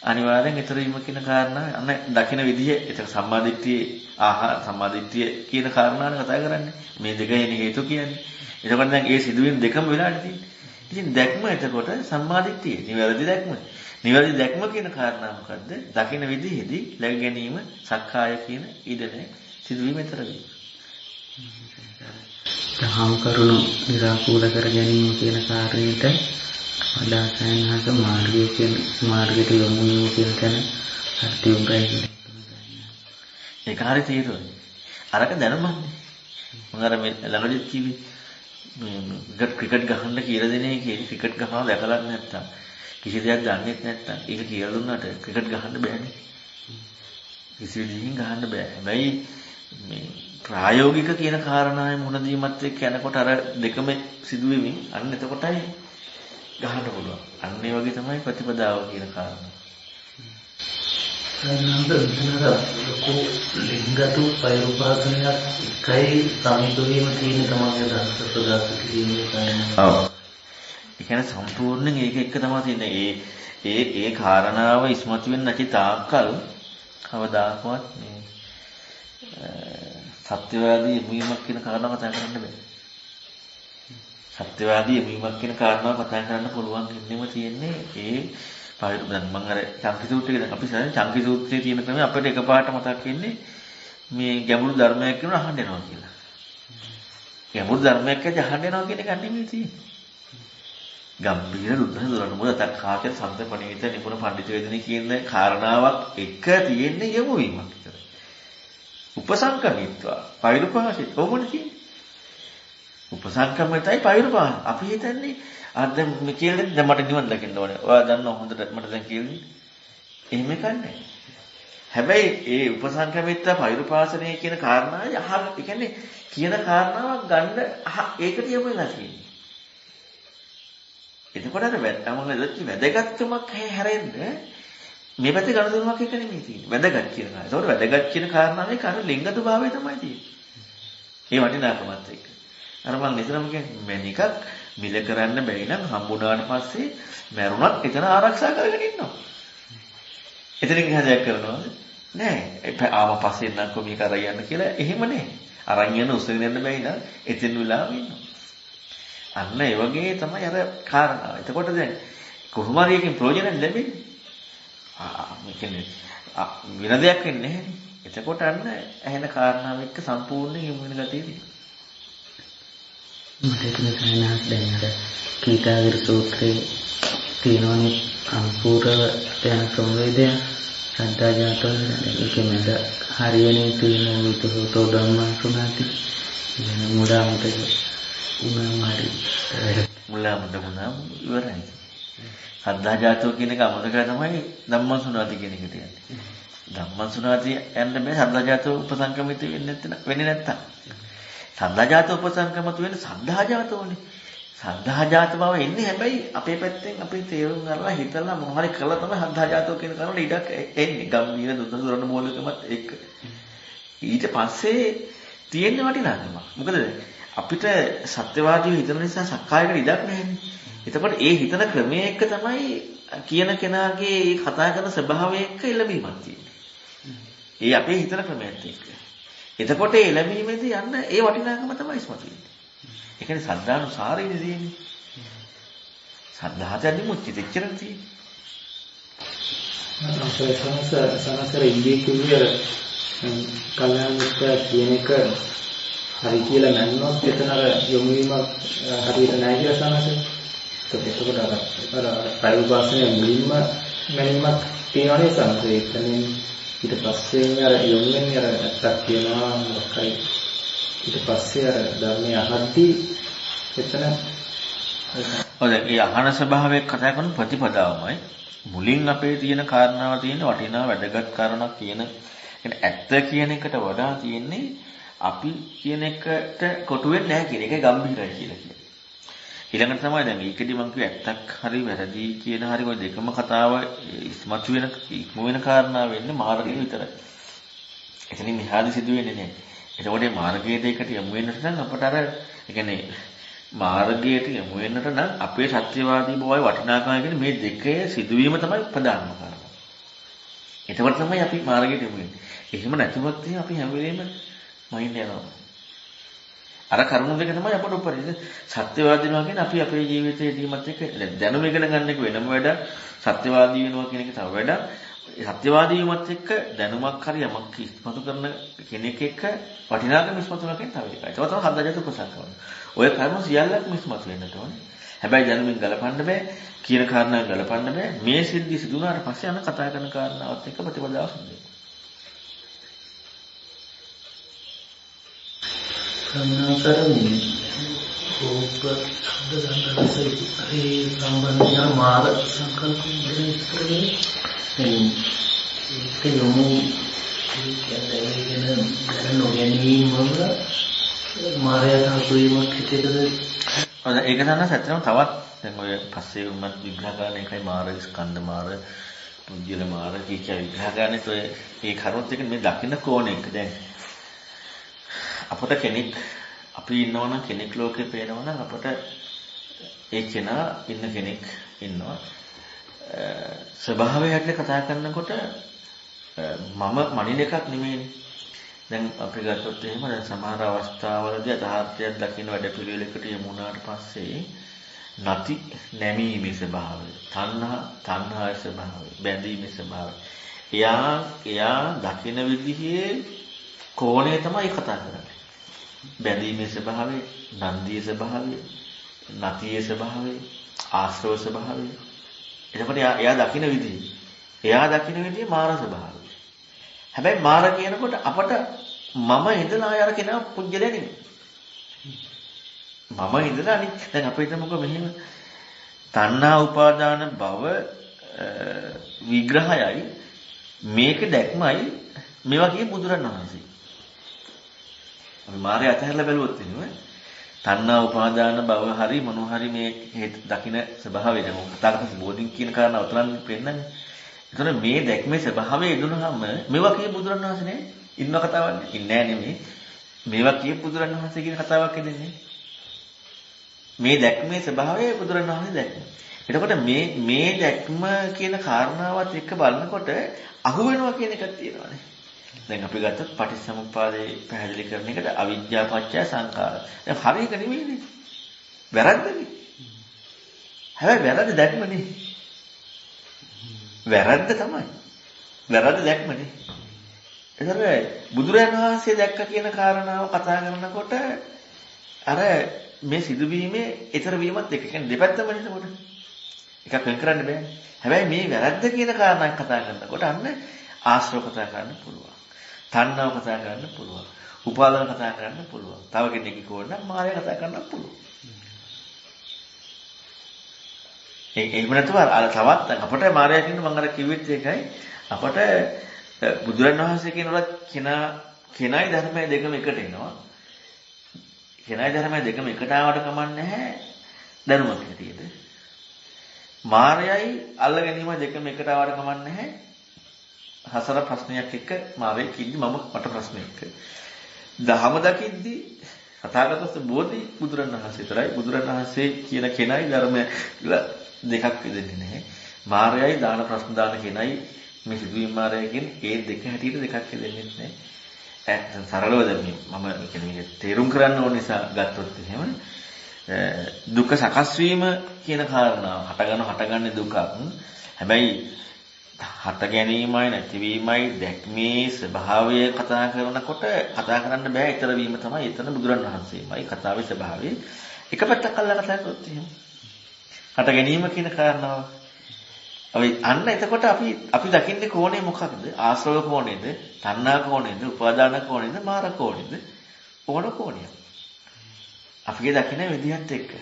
අනිවාර්යෙන් ඊතර වීම කියන කාරණා අන්න දකින විදිහ ඒක සම්මාදිට්ඨිය කියන කාරණාන කතා කරන්නේ. මේ දෙක එන හේතු කියන්නේ. එතකොට දැන් ඒ සිදුවීම් දෙකම වෙලානේ තියෙන්නේ. ඉතින් දැක්ම එතකොට සම්මාදිට්ඨිය. නිවැරදි දැක්ම. නිවැරදි දැක්ම කියන කාරණා මොකද්ද? දකින විදිහේදී läග ගැනීම සක්කාය කියන ඉදනේ සිදුවීම ඊතර වීම. දහම් කරුණු निराකූල කර ගැනීම කියන කාරණේට වඩා සයන්හස මාර්ගයට යොමු වීම කියන තැන හරි උගයි කියන්නේ. ඒක හරි තේරුණා. අරක දැනමන්නේ. මම අර මේ ළඟදී කිව්වේ මේ ක්‍රිකට් ගහන්න කියලා දෙන එකේ ක්‍රිකට් ගහනවා දැකලා නැත්තම් කිසි දෙයක් දන්නේ නැත්තම් ඒක කියලා දුන්නාට ක්‍රිකට් ගහන්න බෑනේ. කිසි විදිහකින් ගහන්න බෑ. හැබැයි මේ ප්‍රායෝගික කියන කාරණාවේ මුණ දීමත් එක්ක යනකොට අර දෙකම සිදුවෙමින් අන්න එතකොටයි ගහන්න පුළුවන්. අන්න ඒ වගේ තමයි ප්‍රතිපදාව කියන කාරණා. ලිංගතු පෛරුපාදනයක් එකයි සමිත වීම තියෙන තමයි දහස ප්‍රකාශ කිරීමේ කාරණා. ඔව්. ඒ කියන්නේ සම්පූර්ණයෙන් ඒක එක්ක තමයි තියෙන්නේ. ඒ කාරණාව ඉස්මතු වෙන්නේ නැති තාක්කල් කවදාකවත් මේ සත්‍යවාදී යොමුවීමක් කියන කාරණාව කතා කරන්න බෑ. සත්‍යවාදී යොමුවීමක් කියන කාරණාව කතා කරන්න පුළුවන් ඉන්නෙම තියෙන්නේ ඒ දැන් මම අර චංකි සූත්‍රයේ දැන් අපි සාමාන්‍යයෙන් චංකි සූත්‍රයේ තියෙන ක්‍රමය අපිට එකපාරට මතක් වෙන්නේ මේ ගැඹුරු ධර්මයක් කියන අහන්න යනවා කියලා. ගැඹුරු ධර්මයක් ඇද අහන්න යනවා කියන එක නෙමෙයි තියෙන්නේ. ගම්බීර රුධිර මොකද කාචර සම්ප්‍රපණීත නිපුණ පඬිතු වේදනි කියන කාරණාවක් එක තියෙන්නේ යොමුවීමක් විතරයි. උපසංකමිත්වා පෛරුපාසිත කොහොමද කියන්නේ? උපසංකමිතයි පෛරුපාස. අපි හිතන්නේ දැන් මේ කියන්නේ දැන් මට නිවන් දකින්න ඕනේ. ඔයා දන්නවා හොඳට මට දැන් කියන්නේ. එහෙම කන්නේ. හැබැයි ඒ උපසංකමිත්වා පෛරුපාසනය කියන කාරණාවයි ඒ කියන්නේ කියන කාරණාවක් ගන්න ඒකට යොමු වෙලා තියෙන්නේ. එතකොට අර වැදගත්කමක් හැරෙන්න මේ පැත්තේ ගනුදෙනුවක් එක නෙමෙයි තියෙන්නේ. වැදගත් කියන කාරණා. ඒතකොට වැදගත් කියන කාරණාවේ කර ලිංගතු භාවය තමයි තියෙන්නේ. ඒ වටිනාකමත් එක්ක. අර මම නිතරම කියන්නේ මැනිකක් මිල කරන්න බැරි නම් හම්බුනාට පස්සේ මැරුණත් එතන ආරක්ෂා කරගෙන ඉන්නවා. එතනින් හදයක් කරනවද? නෑ. ආව පස්සේ නංකො මේක අරන් යන්න කියලා එහෙම නෑ. අරන් යන උස්සගෙන යන්න බැයි නම් එතන වෙලාවෙ ඉන්නවා. අන්න ඒ වගේ තමයි අර කාරණා. එතකොට දැන් කොහොම හරි එකකින් ප්‍රයෝජන ලැබෙන්නේ. මේ කියන්නේ වෙන දෙයක් වෙන්නේ නැහැ. එතකොට අන්න ඇහෙන කාරණාව එක්ක සම්පූර්ණ යොමු වෙන ගතිය තියෙනවා. මට ඒක සයනාස් දැන් අර කීකාගිර සූත්‍රයේ තියෙනවනේ අනුපූර්ව යන සංවේදය සද්දාජාතෝ ඒකෙමද හරියනේ තියෙන විතෝතෝ ධම්මං සුණාති කියන මුලාමත උනම හරි මුලාමත ඉවරයි. සද්දාජාතෝ කියන එක අමතක කරලා තමයි ධම්මං සුණාති කියන එක තියෙන්නේ. ධම්මං සුණාති යන්න බෑ සද්දාජාතෝ උපසංගමිත වෙන්නේ නැත්තම්. සද්දාජාත උපසංගමතු වෙන්නේ සද්ධාජාතෝනේ. සද්ධාජාත බව එන්නේ හැබැයි අපේ පැත්තෙන් අපි තේරුම් ගන්නවා හිතලා මොන හරි කළා තමයි සද්ධාජාතෝ කියන කරුණ ඉඩක් එන්නේ. ගම්බීර දුරන මූලිකමත් එක්ක. ඊට පස්සේ තියෙන වටිනාකම. මොකද අපිට සත්‍යවාදීව හිතන නිසා සක්කායකට ඉඩක් නැහැනේ. එතකොට ඒ හිතන ක්‍රමයේ එක්ක තමයි කියන කෙනාගේ ඒ කතා කරන ස්වභාවය එක්ක එළඹීමක් තියෙන්නේ. ඒ අපේ හිතන ක්‍රමයට එක්ක. එතකොට ඒ ලැබීමේදී යන්න ඒ වටිනාකම තමයි ඉස්මතු වෙන්නේ. ඒ කියන්නේ සද්ධානුසාරයෙන් තියෙන්නේ. සද්ධාතයන්දි මුච්චි දෙච්චරක් තියෙන්නේ. සමස්තර ඉන්දිය කිව්වේ කල්යාණ මිත්‍ර කියන එක හරි කියලා මැන්නොත් එතන අර යොමු වීමක් හරියට නැහැ කියලා සමහරවිට. එතකොට අර පරිඋපාසනයේ මුලින්ම මැනීමක් තියෙනවනේ සමහරවිට. ඊට පස්සේ අර යොමු වෙන්නේ අර නැත්තක් කියනවා මොකක්යි ඊට පස්සේ අර ධර්මයේ අහද්දී එතන ඔය ඒ අහන ස්වභාවයක් කතා කරන ප්‍රතිපදාවමයි මුලින් අපේ තියෙන කාරණාව තියෙන වටිනා වැදගත් කාරණාවක් කියන ඇත්ත කියන එකට වඩා තියෙන්නේ අපි කියන එකට කොටු වෙන්නේ නැහැ කියන එකයි ගැඹිරයි කියලා කියන්නේ. ඊළඟට තමයි දැන් ඒකෙදි මම කිව්ව ඇත්තක් හරි වැරදි කියන හරි ඔය දෙකම කතාව ඉස්මතු වෙන ඉක්ම වෙන කාරණා වෙන්නේ මාර්ගය විතරයි. එතනින් මෙහාදී සිදු වෙන්නේ නැහැ. එතකොට මේ මාර්ගයේ දෙකට යමු වෙනට නම් අපට අර ඒ කියන්නේ මාර්ගයට යමු වෙනට නම් අපේ සත්‍යවාදී බවයි වටිනාකම කියන්නේ මේ දෙකේ සිදුවීම තමයි ප්‍රධානම කාරණා. එතකොට තමයි අපි මාර්ගයට යමු වෙන්නේ. එහෙම නැතුවත් අපි හැම වෙලෙම මයින්ඩ් යනවා. අර කරුණු දෙක තමයි අපට උපරිම සත්‍යවාදීනවා කියන්නේ අපි අපේ ජීවිතයේදීමත් එක්ක දැනුම ඉගෙන ගන්න එක වෙනම වැඩක් සත්‍යවාදී වෙනවා කියන එක තව වැඩක් සත්‍යවාදී වීමත් එක්ක දැනුමක් හරි යමක් ඉස්මතු කරන කෙනෙක් එක්ක වටිනාකම ඉස්මතු කරන කෙනෙක් තව එකයි. ඒක තමයි හදාගත්තු උපසංකවන. ඔය කරුණු සියල්ලක්ම ඉස්මතු වෙන්නට ඕනේ. හැබැයි දැනුමින් ගලපන්න බෑ කියන කාරණා ගලපන්න බෑ. මේ සිද්ධි සිදුනාට පස්සේ යන කතා කරන කාරණාවත් එක්ක ප්‍රතිපදාව සම්බන්ධයි. කන්නාතරමින් ඕප ශබ්ද ගන්ධ රස ඒ සම්බන්ධයෙන් මාර්ග සංකල්ප දෙකේ ඒක යොමු කියන්නේ නොගැනීම වල මායයට හසුවීමක් හිතේද ඒක තමයි සත්‍යම තවත් දැන් ඔය පස්සේ උමත් විග්‍රහ කරන එකයි මාර්ග ස්කන්ධ මාර්ග පුජ්‍යල මාර්ග කිය විග්‍රහ කරන්නේ ඔය මේ කරුණත් එක මේ දකින්න කෝණයක දැන් අපට කෙනෙක් අපි ඉන්නවනම් කෙනෙක් ලෝකේ පේනවනම් අපට ඒ කෙනා ඉන්න කෙනෙක් ඉන්නවා ස්වභාවය හැටියට කතා කරනකොට මම මනින එකක් නෙමෙයිනේ දැන් අපි ගත්තොත් එහෙම දැන් සමහර අවස්ථාවලදී යථාර්ථයක් දකින්න වැඩ පිළිවෙලකට යමුනාට පස්සේ නැති නැමීමේ ස්වභාවය තණ්හාවේ ස්වභාවය බැඳීමේ ස්වභාවය එයා දකින්න විදිහේ කෝණය තමයි කතා කරන්නේ බැඳීමේ ස්වභාවය, නන්දියේ ස්වභාවය, නැතියේ ස්වභාවය, ආශ්‍රව ස්වභාවය. එතකොට එයා දකින්න විදිහ මාර ස්වභාවය. හැබැයි මාර කියනකොට අපට මම ඉඳලා අර කෙනා පුජ්‍යලේ නෙමෙයි. මම ඉඳලා අනිත් දැන් අපේ හිතමුකෝ මෙහෙම තණ්හා උපාදාන භව විග්‍රහයයි මේක දැක්මයි මේවා කියේ බුදුරණවහන්සේ. අපි මාර්ගය අතහැරලා බැලුවොත් එන්නේ තණ්හා උපාදාන භව හරි මොනවා හරි මේ දකින්න ස්වභාවය දැන් කතා කරන බෝධින් කියන කාරණා උතරන් පෙන්නන්නේ. ඒතර මේ දැක්මේ ස්වභාවය එදුනහම මේවා කිය බුදුරණවහන්සේ නේ ඉන්න කතාවක් නේ. ඉන්නේ නෙමෙයි. මේවා කිය බුදුරණවහන්සේ කියන කතාවක් එදෙන්නේ. මේ දැක්මේ ස්වභාවය බුදුරණවහන්සේ දැක්ම. එතකොට මේ දැක්ම කියන කාරණාවත් එක්ක බලනකොට අහු වෙනවා කියන එකක් තියෙනවානේ. දැන් අපි ගත්තොත් පටිච්චසමුප්පාදේ පැහැදිලි කරන එකට අවිද්‍යාව පත්‍ය සංඛාර. දැන් හරියක නෙමෙයිනේ. වැරද්දනේ. හැබැයි වැරද්ද දැක්මනේ. වැරද්ද තමයි. වැරද්ද දැක්මනේ. ඒතර බුදුරජාණන් වහන්සේ දැක්ක කියන කාරණාව කතා කරනකොට අර මේ සිදුවීමේ ඊතර වීමත් එක කියන්නේ දෙපැත්තම නේද කොට. එකක් වෙන් කරන්න බෑ. හැබැයි මේ වැරද්ද කියන කාරණාවක් කතා කරනකොට අන්න ආශ්‍රව කතා කරන්න පුළුවන්. තණ්හාව කතා කරන්න පුළුවන්. උපාදාන කතා කරන්න පුළුවන්. තව කෙනෙක් කිව්වොත් නම් මායя කතා කරන්න පුළුවන්. එහෙම නැතුව අර තවත් අපට මායя කියන මම අර කිව්වෙත් ඒකයි. අපට බුදුරණවහන්සේ කියනවත් කෙනයි ධර්මය දෙකම එකට එනවා. කෙනයි ධර්මය දෙකම එකට ආවට කමන්නේ නැහැ. ධර්මයක් හැටියට. මායයි අල්ල ගැනීම දෙකම එකට ආවට කමන්නේ නැහැ. හසර ප්‍රශ්නයක් එක්ක මාරේ කිව්දි මට ප්‍රශ්නයක්. දහම දකිද්දි තථාගතස්ස බෝධි බුදුරණවහන්සේ විතරයි. බුදුරණවහන්සේ කියන කෙනයි ධර්මය කියලා දෙකක් දෙන්නේ නැහැ. මාරයයි දාන ප්‍රශ්න දාන කෙනයි මේ සිදුවීම් මාරය කියන ඒ දෙක හැටියට දෙකක් දෙන්නේ නැහැ. ඇත්ත සරලව දැන් මම කියන්නේ තේරුම් කරන්න ඕන නිසා ගත්තොත් එහෙම දුක සකස් වීම කියන කාරණාව හටගන්නේ දුකක්. හැබැයි හට ගැනීමයි නැතිවීමයි දැක්මේ ස්වභාවය කතා කරනකොට කතා කරන්න බෑ. ඊතර වීම තමයි එතන බුදුරණවහන්සේමයි කතාවේ ස්වභාවය. එක පැත්තක් අල්ලලා කතා කරොත් එහෙම. හට ගැනීම කියන කාරණාව. අන්න එතකොට අපි දකින්නේ කෝණය මොකක්ද? ආශ්‍රව කෝණයද, තණ්හා කෝණයද, උපාදාන කෝණයද, මාර කෝණයද? ඕන කෝණයක්. අපිගේ දකින්න විදිහත් එක්ක.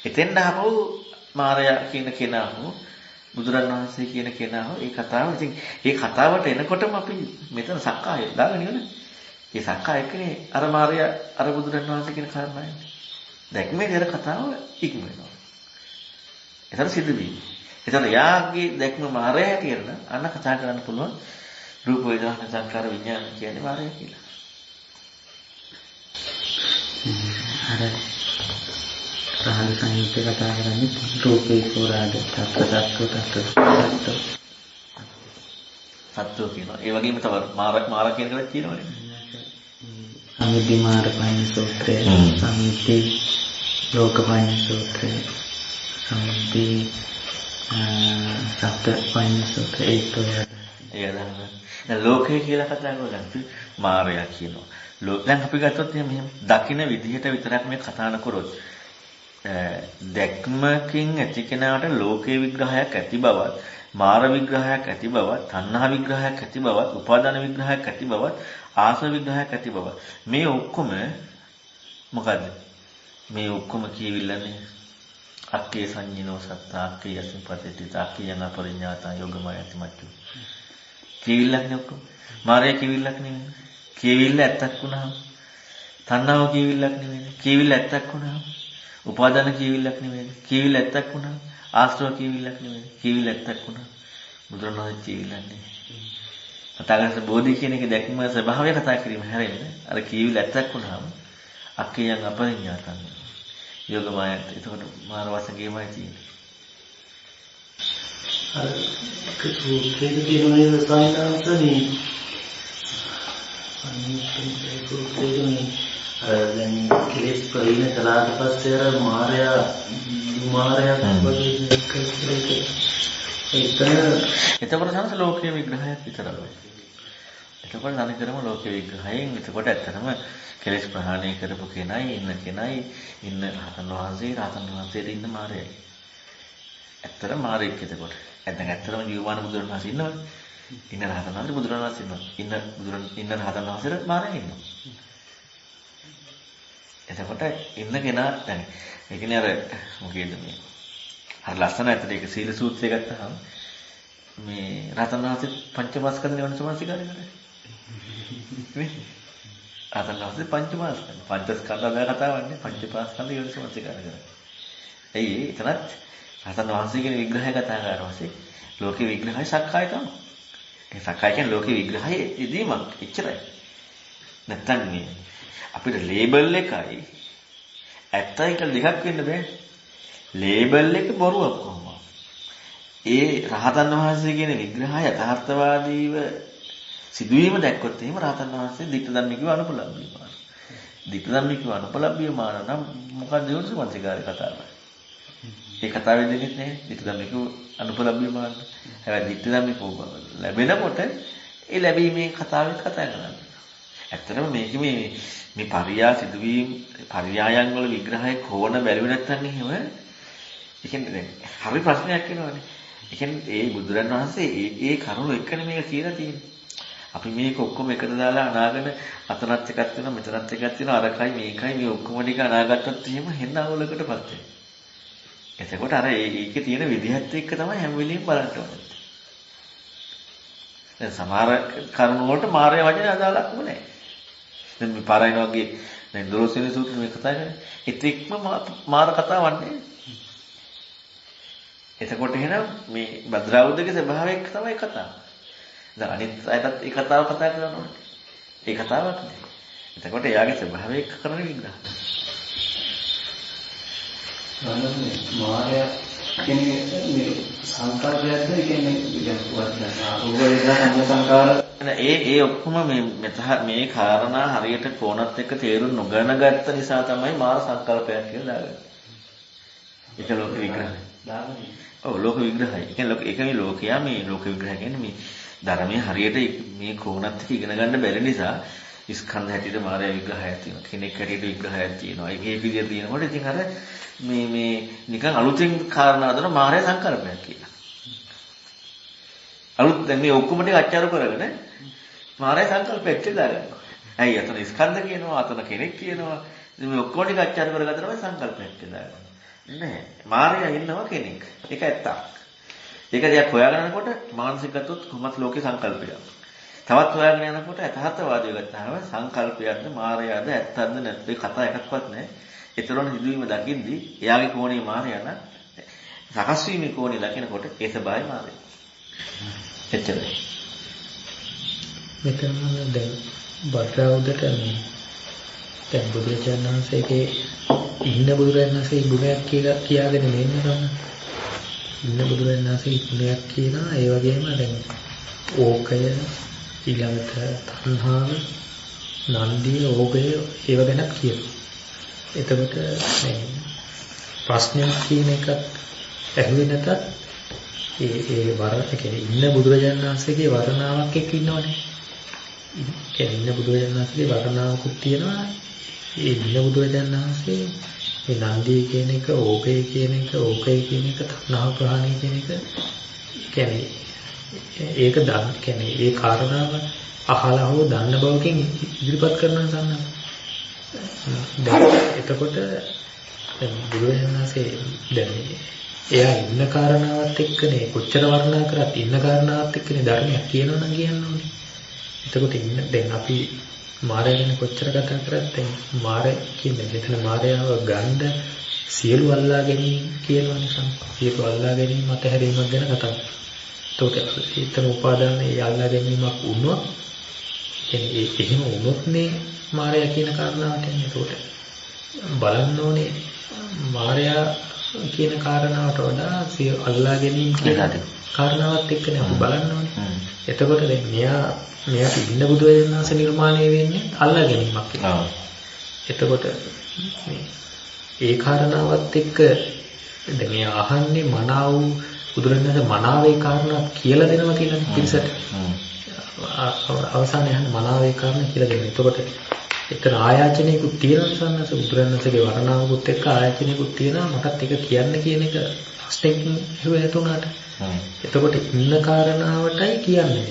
එතෙන් ආපහු මාරයා කියන කෙනාම බුදුරණවහන්සේ කියන කෙනාම ඒ කතාව ඉතින් ඒ කතාවට එනකොටම අපි මෙතන සක්කාය දාගෙන ඉවනේ. ඒ සක්කාය කියන්නේ අර මාරයා අර බුදුරණවහන්සේ කියන කාරණාවයි. දැක්මේ දර කතාව ඉක්ම වෙනවා. ඒතර සිදුවීම. ඒතර යාගේ දැක්ම මාරයා හැටියට අන්න කතා කරන්න පුළුවන් රූප වේදනා සංකාර විඥාන කියන්නේ මාරයා කියලා. අර රහන් සංයුක්ත කතා කරන්නේ රූපේ පුරාද සත්ව කියනවා. ඒ වගේම තව මාර කියන එකක් කියනවනේ. සම්මිති මාර පයින් සූත්‍රය, සම්මිති ලෝක පයින් සූත්‍රය, සම්මිති සත්‍ය පයින් සූත්‍රය ඒක තමයි. දැන් ලෝකය කියලා කතා කරනකොට මාරයා කියනවා. දැන් අපි ගත්තොත් මෙහෙම දකින්න විදිහට විතරක් මේ කතා කරනකොට දැක්මකින් ඇති කෙනාට ලෝකේ විග්‍රහයක් ඇති බවත්, මාර විග්‍රහයක් ඇති බවත්, තණ්හා විග්‍රහයක් ඇති බවත්, උපාදාන විග්‍රහයක් ඇති බවත්, ආශ්‍රව විග්‍රහයක් ඇති බවත් මේ ඔක්කොම මොකද්ද? මේ ඔක්කොම කියවිල්ලනේ අක්කේ සංඤිනෝ සත්තා අක්කේ යසිපතිති අක්කේ යන පරිඥාතා යෝගමයති මච්චු. කියවිල්ලක්නේ ඔක්කොම. මාරය කියවිල්ලක් නෙමෙයි. කියවිල්ල ඇත්තක් වුණාම තණ්හාව කියවිල්ලක් නෙමෙයි. කියවිල්ල ඇත්තක් වුණාම උපාදාන කියවිල්ලක් නෙමෙයි. කියවිල්ල ඇත්තක් වුණාම ආශ්‍රව කියවිල්ලක් නෙමෙයි. කියවිල්ල ඇත්තක් වුණාම බුදුරණවහන්සේ කියවිල්ලක් නෙමෙයි. තථාගත බෝධි කියන එක දැක්ම ස්වභාවය කතා කිරීම හැරෙන්න අර කියවිල්ල ඇත්තක් වුණාම අක්කේයන් අපරිඥාතං යෝගමායත් එතකොට මාර වසඟේමයි තියෙන්නේ. අර කෘත්‍රිම කියනනේ සායනාසනේ දැන් කෙලෙස් පරිණ කලාට පස්සේ අර මායя වගේ එතකොට තමයි ලෝකයේ විග්‍රහයක් විතරයි. එතකොට අනිකරම ලෝකයේ විග්‍රහයෙන් එතකොට ඇත්තටම කෙලෙස් ප්‍රහාණය කරපු කෙනයි ඉන්න රහතන් වහන්සේට ඉන්න මායයි. ඇත්තටම මායෙක් එතකොට. ඇත්තටම ජීවමාන බුදුරණවහන්සේ ඉන්නවනේ. ඉන්න රහතන් වහන්සේ බුදුරණවහන්සේ ඉන්නවා. ඉන්න රහතන් වහන්සේට මායෙ ඉන්නවා. එතකොට ඉන්න කෙනා දැන් ඒ කියන්නේ අර මොකේද මේ අර ලස්සන ඇත්තට ඒක සීල සූත්‍රය ගත්තාම මේ රහතන් වහන්සේ පංචමස්කන්ධ නිවන සමාසිකාරය කරේ. නේ? අතනවාසේ පංචමාස්කන්ධ. පංචස්කන්ධ අද කතාවන්නේ පංචපාස්කන්ධ යෝනිසමනසිකාරය කරන්නේ. එයි එතනත් අතනවාසේ කියන විග්‍රහය කතා කරනවා වාසේ ලෝකේ විග්‍රහය සක්කාය තමයි. ඒ සක්කාය කියන්නේ ලෝකේ විග්‍රහය ඉදීමක් එච්චරයි. නැත්තම් මේ අපිට ලේබල් එකයි ඇත්තයි කියලා දෙකක් වෙන්න බෑ. ලේබල් එක බොරුවක් කොහොමද? ඒ රහතන් වහන්සේ කියන විග්‍රහය යථාර්ථවාදීව සිදුවීම දැක්කොත් එහෙම රහතන් වහන්සේ ධිට්ඨ ධම්මිකව අනුපලබ්බියමාන. ධිට්ඨ ධම්මිකව අනුපලබ්බියමාන නම් මොකක්ද යෝනිසමනසිකාරය කතාව? ඒ කතාවේ දෙන්නේ නැහැ. ධිට්ඨ ධම්මිකව අනුපලබ්බියමාන. හැබැයි ධිට්ඨ ධම්මිකව ලැබෙනකොට ඒ ලැබීමේ කතාවෙත් කතා කරන්නේ. ඇත්තටම මේක මේ පරියා සිදුවීම් පරියායන් වල විග්‍රහය කොහොන බැලුවේ නැත්නම් එහෙම ඒ කියන්නේ දැන් හරි ප්‍රශ්නයක් වෙනවානේ. ඒ කියන්නේ ඒ බුදුරන් වහන්සේ ඒ කරුණු එක්කනේ මේක කියලා තියෙන්නේ. අපි මේක ඔක්කොම එකට දාලා අනාගෙන අතනත් එකක් වෙනවා මෙතනත් එකක් වෙනවා අරකයි මේකයි මේ ඔක්කොම ටික අනාගත්තොත් එහෙම හෙන්න අවුලකටපත් වෙනවා. එතකොට අර ඒකේ තියෙන විදිහත් එක්ක තමයි හැම වෙලෙම බලන්න ඕනේ. දැන් සමහර කරුණු වලට මායя වචනේ අදාළක්ම නැහැ. දැන් මේ පාරායන වගේ දැන් 12 වෙනි සූත්‍රය මේ කතා කරන්නේ. ඒත් එක්ම මාර කතාවක් නේ. එතකොට එහෙනම් මේ භද්‍රාවුදගේ ස්වභාවයක් තමයි කතාව. දැන් අනිත් අයටත් ඒ කතාව කතා කරනවා. ඒ කතාවක් නේ. එතකොට එයාගේ ස්වභාවයක් කරන විග්‍රහ. මායя කියන්නේ මේ සංකාරයක්ද කියන්නේ ඒ ඔක්කොම මේ කාරණා හරියට කොනත් එක්ක තේරුම් නොගන ගත්ත නිසා තමයි මාර සංකල්පයක් කියලා දාගන්නේ. ඒක ලෝක විග්‍රහය. ඔව් ලෝක විග්‍රහය. ඒ කියන්නේ ලෝකයා මේ ලෝක විග්‍රහය කියන්නේ මේ ධර්මයේ හරියට මේ කොනත් එක්ක ඉගෙන ගන්න බැරි නිසා ස්කන්ධ හැටියට මාය විග්‍රහයක් තියෙනවා. කෙනෙක් හැටියට විග්‍රහයක් තියෙනවා. ඒකේ විදිය තියෙනකොට ඉතින් අර මේ නිකන් අලුතෙන් කාරණා දන මාය සංකල්පයක් කියලා. අලුත් දැන් මේ ඔක්කොම ටික අච්චාරු කරගෙන මාය සංකල්පයක් දාගන්නවා. ඇයි අතන ස්කන්ධ කියනවා අතන කෙනෙක් කියනවා. ඉතින් මේ ඔක්කොම ටික අච්චාරු කරගත්තා තමයි සංකල්පයක් දාගන්නවා. නෑ මායя ඉන්නවා කෙනෙක්. ඒක ඇත්තක්. ඒක දිහා හොයාගෙන යනකොට මානසිකත්වොත් කොහොමද ලෝකේ සංකල්පයක්. තවත් හොයාගෙන යනකොට යථාර්ථවාදය ගත්තාම සංකල්පයක්ද මායයද ඇත්තක්ද නැත්ද ඒ කතා එකක්වත් නැහැ. ඒතරොන හිදුවීම දකින්දී එයාගේ කෝණේ මායය නම් සකස් වීමේ කෝණේ දකිනකොට ඒ ස්වභාවය මායය. එච්චරයි. මෙතන දැන් භද්‍රාවුදට මේ දැන් බුදුරජාණන් වහන්සේගේ ඉන්න බුදුරජාණන් වහන්සේ ගුණයක් කියලා කියාගෙන මෙන්න ගන්න. ඉන්න බුදුරජාණන් වහන්සේ ගුණයක් කියනවා ඒ වගේම දැන් ඕකය ඊළඟට තණ්හාව නන්දිය ඕගය ඒව ගැන කියනවා. එතකොට මේ ප්‍රශ්නයක් කියන එකක් ඇහුවේ නැතත් ඒ වරණ කියන්නේ ඉන්න බුදුරජාණන් වහන්සේගේ වර්ණාවක් එක්ක ඉන්නවනේ. කියන්නේ ඉන්න බුදුරජාණන් වහන්සේගේ වර්ණාවකුත් තියෙනවා. ඒ ඉන්න බුදුරජාණන් වහන්සේ මේ නන්දිය කියන එක ඕගය කියන එක ඕකය කියන එක තණ්හා ප්‍රහාණය කියන එක කියන්නේ ඒක දන්න කියන්නේ ඒ කාරණාව අහලා හෝ දන්න බවකින් ඉදිරිපත් කරනවා සම්මත. දැන් එතකොට දැන් බුදුරජාණන් වහන්සේ දැන් එයා ඉන්න කාරණාවත් එක්කනේ කොච්චර වර්ණනා කරත් ඉන්න කාරණාවත් එක්කනේ ධර්මයක් කියනවා නම් කියන්න ඕනේ. එතකොට ඉන්න දැන් අපි මාරය ගැන කොච්චර කතා කරත් දැන් මාරය කියන්නේ මෙතන මාරයව ගන්න සියලු අල්ලා ගැනීම කියනවනේ සියලු අල්ලා ගැනීම මත හැරීමක් ගැන කතා කරනවා. එතකොට ඊතර උපාදානයේ අල්ලා ගැනීමක් වුණොත් කියන්නේ එහෙම වුණොත්නේ මායя කියන කාරණාවට එන්නේ. එතකොට බලන්න ඕනේ මායя කියන කාරණාවට වඩා අල්ලා ගැනීම කියන කාරණාවත් එක්කනේ අපි බලන්න ඕනේ. එතකොට දැන් මෙයාට ඉන්න බුදුරජාණන් වහන්සේ නිර්මාණය වෙන්නේ අල්ලා ගැනීමක් කියලා. එතකොට ඒ කාරණාවත් එක්ක දැන් මෙයා අහන්නේ මනාව බුදුරජාණන් වහන්සේ මනාවේ කාරණා කියලා දෙනවා කියන පිළිසට. අවසානයේ යන මනාවේ කාරණා කියලා දෙනවා. එතකොට එතන ආයාචනයකුත් තියෙනවා සන්නස බුදුරජාණන්සේගේ වර්ණාවකුත් එක්ක ආයාචනයකුත් තියෙනවා. මටත් ඒක කියන්න කියන එක ප්‍රශ්නකින් හේතුණාට. එතකොට ඉන්න කාරණාවටයි කියන්නේ.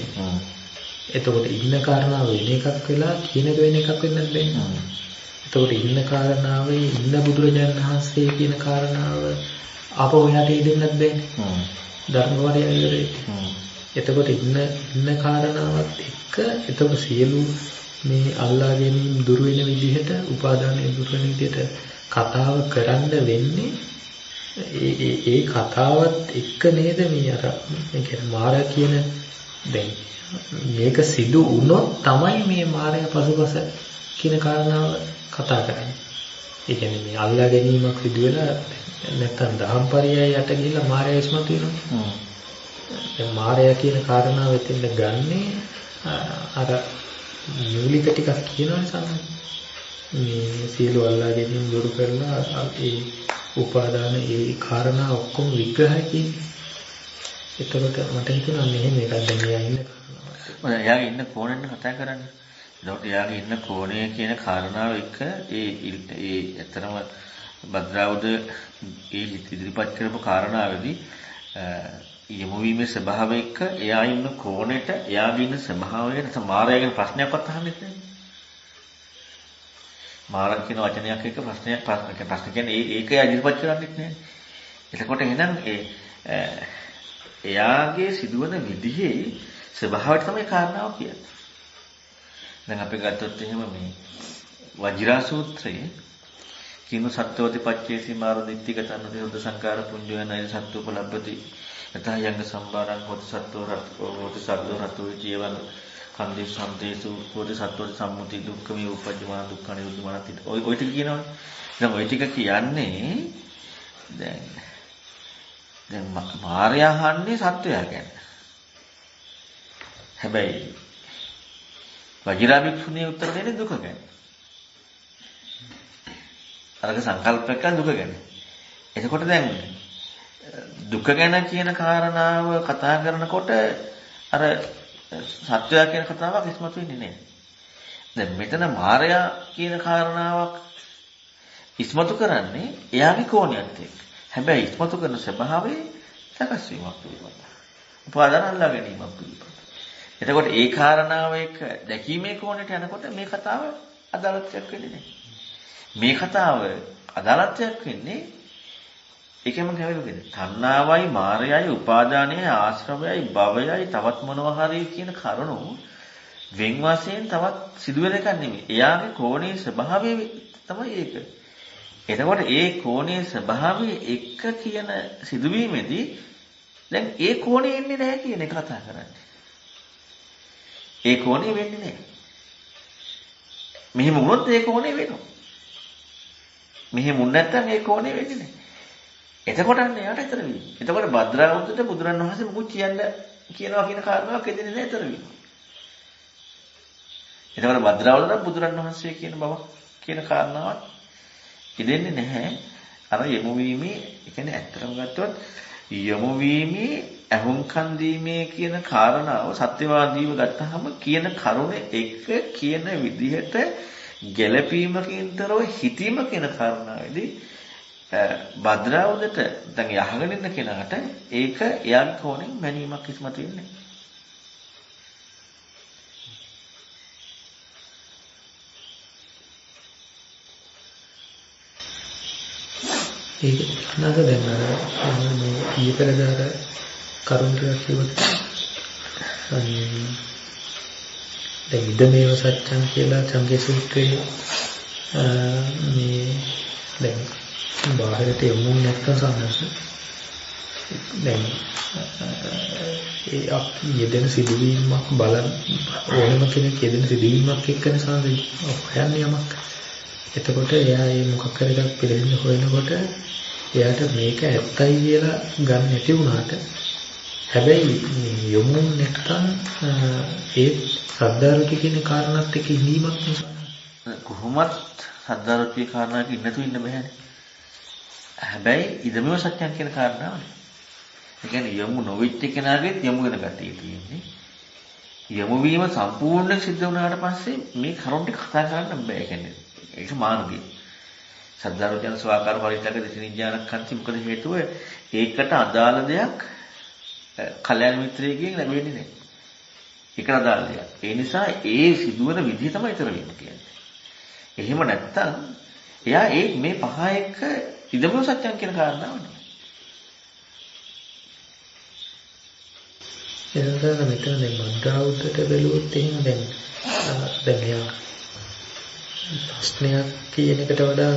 එතකොට ඉන්න කාරණාව වෙන එකක් වෙලා කියන එක වෙන එකක් වෙන්නත් බැහැ. එතකොට ඉන්න කාරණාවේ ඉන්න බුදුරජාණන් වහන්සේ කියන කාරණාව අපෝ එයාට දෙන්නත් බැහැ. ධර්මවරය ඉවරයි. එතකොට ඉන්න කාරණාවත් එක්ක එතකොට සියලු මේ අල්ලා ගැනීම දුර වෙන විදිහට උපාදානය දුර වෙන විදිහට කතාව කරන්න වෙන්නේ ඒ කතාවත් එක්ක නේද මේ අර මේ කියන්නේ මායා කියන දැන් මේක සිදු වුණොත් තමයි මේ මායා පසුපස කියන කාරණාව කතා කරන්නේ. ඒ කියන්නේ මේ අල්ලා ගැනීමක් සිදු වෙලා නැත්තම් දහම්පරයය යට ගිහිල්ලා මායා ඉස්මතු වෙනවා. දැන් මායා කියන කාරණාව එතෙන්ද ගන්නේ අර මූලික ටිකක් කියනවා සමහර මේ සියලු අල්ලා ගැනීම දුරු කරලා ඒ උපාදාන ඒ කාරණා ඔක්කොම විග්‍රහය කියන්නේ. එතකොට මට හිතෙනවා මෙහෙම එකක් දැන් එයා ඉන්න කාරණාවක්. එයාගේ ඉන්න කෝණයෙන් කතා කරන්නේ. ඒකට එයාගේ ඉන්න කෝණය කියන කාරණාව එක ඒ ඇත්තම භද්‍රාවුද ඒ ඉදිරිපත් කරපු කාරණාවේදී යොමු වීමේ ස්වභාවය එක්ක එයා ඉන්න කෝණයට එයාගේ ඉන්න ස්වභාවය නැත්නම් මායාවෙන් ප්‍රශ්නයක්වත් අහන්නේ නැහැ. මාරක් කියන වචනයක් එක්ක ප්‍රශ්න කියන්නේ ඒක ඉදිරිපත් කරන්නේ නැහැ. එතකොට එහෙනම් එයාගේ සිදුවන විදිහේ ස්වභාවයට තමයි කාරණාව කියන්නේ. දැන් අපි ගත්තොත් එහෙම මේ වජිරා සූත්‍රයේ කිනු සත්‍යවති පච්චේසී මාරු නිත්‍යගතන දෙවද සංකාර පුඤ්ජයන අය සත්තුපලබ්බති යතහ යංග සම්බාරං හොත සත්වෝ රතෝ සද්දෝ රතෝ ජීවන කන්දේ සම්දේසු හොත සත්වෝ සම්මුති දුක්ඛමී උපජ්ජමාන දුක්ඛණි උද්දමානති ඔය ටික කියනවනේ. දැන් ඔය ටික කියන්නේ දැන් මාර්යා හන්නේ සත්වයා ගැන. හැබැයි වජිරා භික්ෂුණිය උත්තර දෙන්නේ දුක ගැන. අරක සංකල්පයක දුක ගැන. එතකොට දැන් දුක ගැන කියන කාරණාව කතා කරනකොට අර සත්‍යය කියන කතාවක් ඉස්මතු වෙන්නේ නැහැ. දැන් මෙතන මායя කියන කාරණාවක් ඉස්මතු කරන්නේ එයාගේ කෝණයත් එක්ක. හැබැයි ඉස්මතු කරන ස්වභාවය සකස් වීමක් පිළිබඳ. උපාදාන අල්ලා ගැනීමක් පිළිබඳ. එතකොට ඒ කාරණාව එක්ක දැකීමේ කෝණයට යනකොට මේ කතාව අදාළත්වයක් වෙන්නේ නැහැ. මේ කතාව අදාළත්වයක් වෙන්නේ ඒකම කැවෙන්නේ. තණ්හාවයි මායයයි උපාදානයයි ආශ්‍රවයයි භවයයි තවත් මොනවා හරි කියන කරුණු වෙන් වශයෙන් තවත් සිදුවෙන එකක් නෙමෙයි. එයාගේ කෝණයේ ස්වභාවය තමයි ඒක. එතකොට ඒ කෝණයේ ස්වභාවය එක කියන සිදුවීමේදී දැන් ඒ කෝණේ එන්නේ නැහැ කියන එක කතා කරන්නේ. ඒ කෝණේ වෙන්නේ නැහැ. මෙහෙම වුණොත් ඒ කෝණේ වෙනවා. මෙහෙම වුණ නැත්නම් ඒ කෝණේ වෙන්නේ නැහැ. එතකොට අන්න එයාට ඊතර වෙන්නේ. එතකොට භද්‍රාවුද්දට බුදුරන් වහන්සේ මුකුත් කියනවා කියන කාරණාවක් එදෙන්නේ නැහැ ඊතර වෙන්නේ. එතකොට භද්‍රාවුද්දට බුදුරන් වහන්සේ කියන බව කියන කාරණාවක් ඉදෙන්නේ නැහැ. අර යොමු වීමේ ඒ කියන්නේ ඇත්තටම ගත්තොත් යොමු වීමේ අහුම්කන් දීමේ කියන කාරණාව සත්‍යවාදීව ගත්තාම කියන කරුණ එක කියන විදිහට ගැළපීමකින්තරව හිතීම කියන කාරණාවේදී භද්‍රාවුදට දැන් යහගෙන ඉන්න කෙනාට ඒක එයාගේ කෝණයෙන් මැනීමක් ඉස්මතු වෙන්නේ. ඒක නේද දැන් මේ ඊපෙරදාර කරුණ ටිකක් කිව්වොත් දැන් ඉදමේව සත්‍යං කියලා සංගේ සූත්‍රයේ මේ දැන් බාහිරට යමු නැත්නම් සම්මත දැන් ඒ යෙදෙන සිදුවීමක් බලන ඕනම කෙනෙක් යෙදෙන සිදුවීමක් එක්කනේ සාදේ හොයන්නේ යමක්. එතකොට එයා මේ මොකක් හරි එකක් පිළිහෙන්න හොයනකොට එයාට මේක ඇත්තයි කියලා ගන්න නැති වුණාට හැබැයි යොමු නැත්නම් ඒ සද්ධාරුචි කියන කාරණාත් එක්ක ඉඳීමක් නිසා කොහොමත් සද්ධාරුචි කාරණාවක ඉන්නතු ඉන්න බෑනේ. හැබැයි ඉදමව සත්‍යං කියන කාරණාවනේ. ඒ කියන්නේ යොමු නොවිච්ච කෙනාගෙත් යොමු වෙන ගතිය තියෙන්නේ. යොමු වීම සම්පූර්ණ සිද්ධ වුණාට පස්සේ මේ කරුණ ටික කතා කරන්න බෑ කියන්නේ. ඒක මාර්ගය. සද්ධාරුචන ස්වාකාර පරිත්‍යාග දෙසිනිඥානකන්ති මොකද හේතුව ඒකට අදාළ දෙයක් කල්‍යාණ මිත්‍රයෙක්ගෙන් ලැබෙන්නේ නැහැ. ඒකට අදාළ දෙයක්. ඒ නිසා ඒ සිදුවන විදිහ තමයි ඊතර වෙන්නේ කියන්නේ. එහෙම නැත්තම් එයා මේ පහ එක්ක ඉදමෝ සත්‍යං කියන කාරණාවනේ. එතකොට මෙතන දැන් භද්‍රාවුද්දට බැලුවොත් එහෙම දැන් දැන් මෙයා ප්‍රශ්නයක් කියන එකට වඩා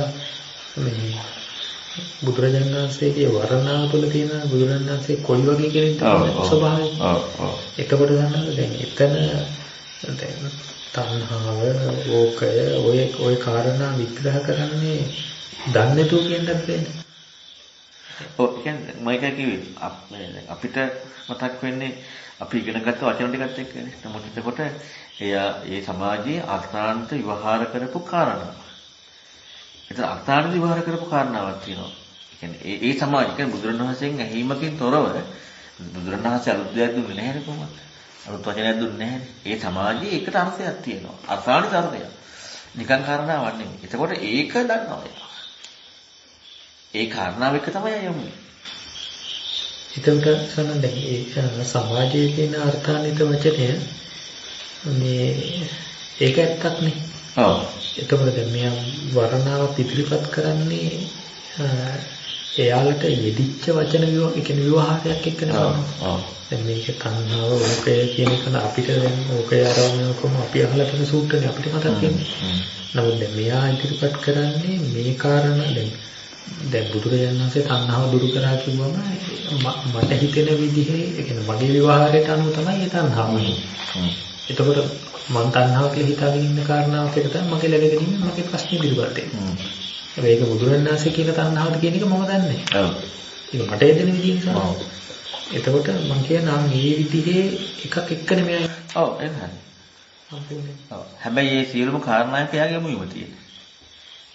මේ බුදුරජාණන් වහන්සේගේ වර්ණාව තුළ තියෙන බුදුරජාණන් වහන්සේ කොයි වගේ කෙනෙක්ද කියන ස්වභාවය. එතකොට ගන්නද දැන් එතන දැන් තණ්හාව, ඕකය, ඔය කාරණා විග්‍රහ කරන්නේ දන්නේ නැතුව කියන්නත් දෙන්නේ. ඔව් කියන්නේ මම කිව්වේ අපිට මතක් වෙන්නේ අපි ඉගෙන ගත්ත වචන ටිකත් එක්කනේ. නමුත් එතකොට ඒ සමාජයේ අර්ථාන්ත විවහාර කරපු කාරණා. ඒතර අර්ථාන්ත විවහාර කරපු කාරණාවක් තියෙනවා. ඒ කියන්නේ ඒ සමාජය කියන්නේ බුදුරණවහන්සේගෙන් ඇහිීමකින් තොරව බුදුරණවහන්සේ අලුත් දෙයක් දුන්නේ නැහැ කොහොමද? අලුත් වචනයක් දුන්නේ නැහැ. ඒ සමාජයේ ඒකට අර්ථයක් තියෙනවා. අර්ථාන්ත අර්ථයක්. නිකන් කාරණාවක් නෙමෙයි. එතකොට ඒක දන්නවා. ඒ කාරණාව එක තමයි යමු. එතකොට සමහරවිට දැන් ඒ සමාජයේ තියෙන අර්ථාන්විත වචනය මේ ඒක ඇත්තක් නේ. ඔව්. එතකොට දැන් මෙයා වර්ණාව ඉදිරිපත් කරන්නේ එයාලට යෙදිච්ච වචන විවහාරයක් එක්කනේ. ඔව්. දැන් මේක තණ්හාව ඕකය කියන එක අපිට දැන් ඕකය ආරවණය කොහොම අපි අහලා තියෙන සූත්‍රනේ අපිට මතක් වෙන්නේ. නමුත් දැන් මෙයා ඉදිරිපත් කරන්නේ මේ කාරණා දැන් බුදුරජාණන් වහන්සේ තණ්හාව දුරු කරා කිව්වම මට හිතෙන විදිහේ ඒ කියන්නේ මගේ විවහාරයට අනුව තමයි ඒ තණ්හාව වෙන්නේ. එතකොට මම තණ්හාව කියලා හිතාගෙන ඉන්න කාරණාවක් එක තමයි මගේ ළඟ ගැනීම මගේ ප්‍රශ්නේ ඉදිරිපත් වෙන්නේ. හැබැයි ඒක බුදුරජාණන් වහන්සේ කියන තණ්හාවද කියන එක මම දන්නේ නැහැ. ඔව්. ඒක මට එදෙන විදිහ නිසා. ඔව්. එතකොට මම කියනවා මේ විදිහේ එකක් එක්කනේ මෙයා. ඔව් එහෙනම්. ඔව්. හැබැයි මේ සියලුම කාරණායක යාගේ මුලින්ම තියෙනවා.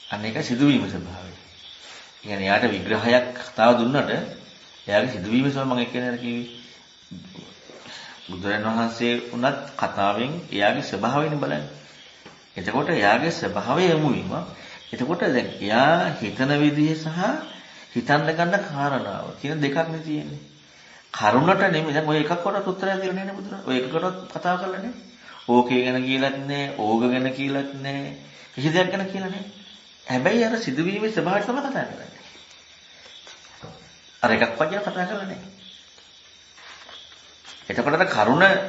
අන්න ඒක සිදුවීම ස්වභාවය. يعني යාට විග්‍රහයක් කතාව දුන්නට එයාගේ සිදුවීම ස්වභාවය මම එක්කෙනා කිව්වේ බුදුරජාණන් වහන්සේ උනත් කතාවෙන් එයාගේ ස්වභාවයනේ බලන්නේ. එතකොට එයාගේ ස්වභාවය යමු වීම. එතකොට දැන් එයා හිතන විදිහ සහ හිතන්න ගන්න කාරණාව කියන දෙකක් නේ තියෙන්නේ. කරුණට නෙමෙයි දැන් ඔය එකක්වත් උත්තරයක් දෙන්නේ නැහැ නේ බුදුරජාණන්. ඔය එකකටවත් කතා කරලා නැහැ. ඕකේ ගැන කියලාත් නැහැ, ඕග ගැන කියලාත් නැහැ. කිසි දෙයක් ගැන කියලා නැහැ. හැබැයි අර සිදුවීමේ ස්වභාවය තමයි කතා කරන්නේ. අර එකක්වත් ගැන කතා කරලා නැහැ. එතකොට අර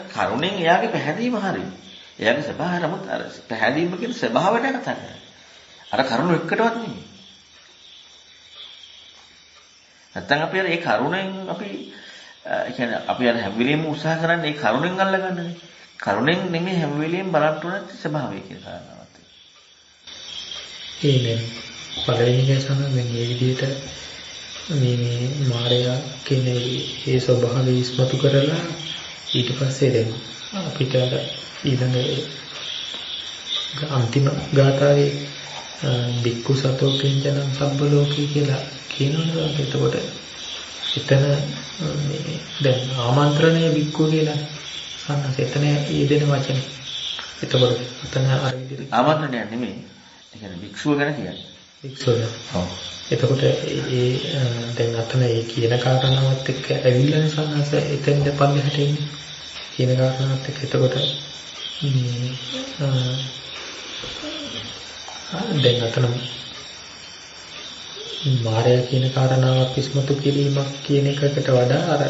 කරුණෙන් එයාගේ පැහැදීම හරියි. එයාගේ ස්වභාවය නමුත් අර පැහැදීම කියන ස්වභාවයට කතා කරන්නේ. අර කරුණ එක්කටවත් නෙමෙයි. නැත්තම් අපි අර ඒ කරුණෙන් අපි කියන්නේ අපි අර හැම වෙලෙම උත්සාහ කරන්නේ ඒ කරුණෙන් අල්ලගන්නනේ. කරුණෙන් නෙමෙයි හැම වෙලෙම බලන්න ඕන ස්වභාවය කියන කාරණාවත්. ඒනේ පළවෙනි ගැසන මේ විදිහට මේ මායя කියන ඒ ස්වභාවය ඉස්මතු කරලා ඊට පස්සේ දැන් අපිට ඊළඟ අන්තිම ගාථාවේ බික්කු සතෝ කිංචනං සබ්බ ලෝකී කියලා කියනවා. එතකොට එතන දැන් ආමන්ත්‍රණය බික්කු කියලා සන්නස එතන ඊදෙන වචනේ. එතකොට එතන අර විදිහට ආමන්ත්‍රණයක් නෙමෙයි. ඒ කියන්නේ භික්ෂුව ගැන කියන්නේ. භික්ෂුව. ඔව්. එතකොට ඒ දැන් අතන ඒ කියන කාරණාවත් එක්ක ඇවිල්ලා සන්නස එතෙන්ද පල්ලෙහාට එන්නේ. කියන කාරණාවත් එක්ක එතකොට දැන් අතන මායя කියන කාරණාවක් ඉස්මතු කිරීමක් කියන එකකට වඩා අර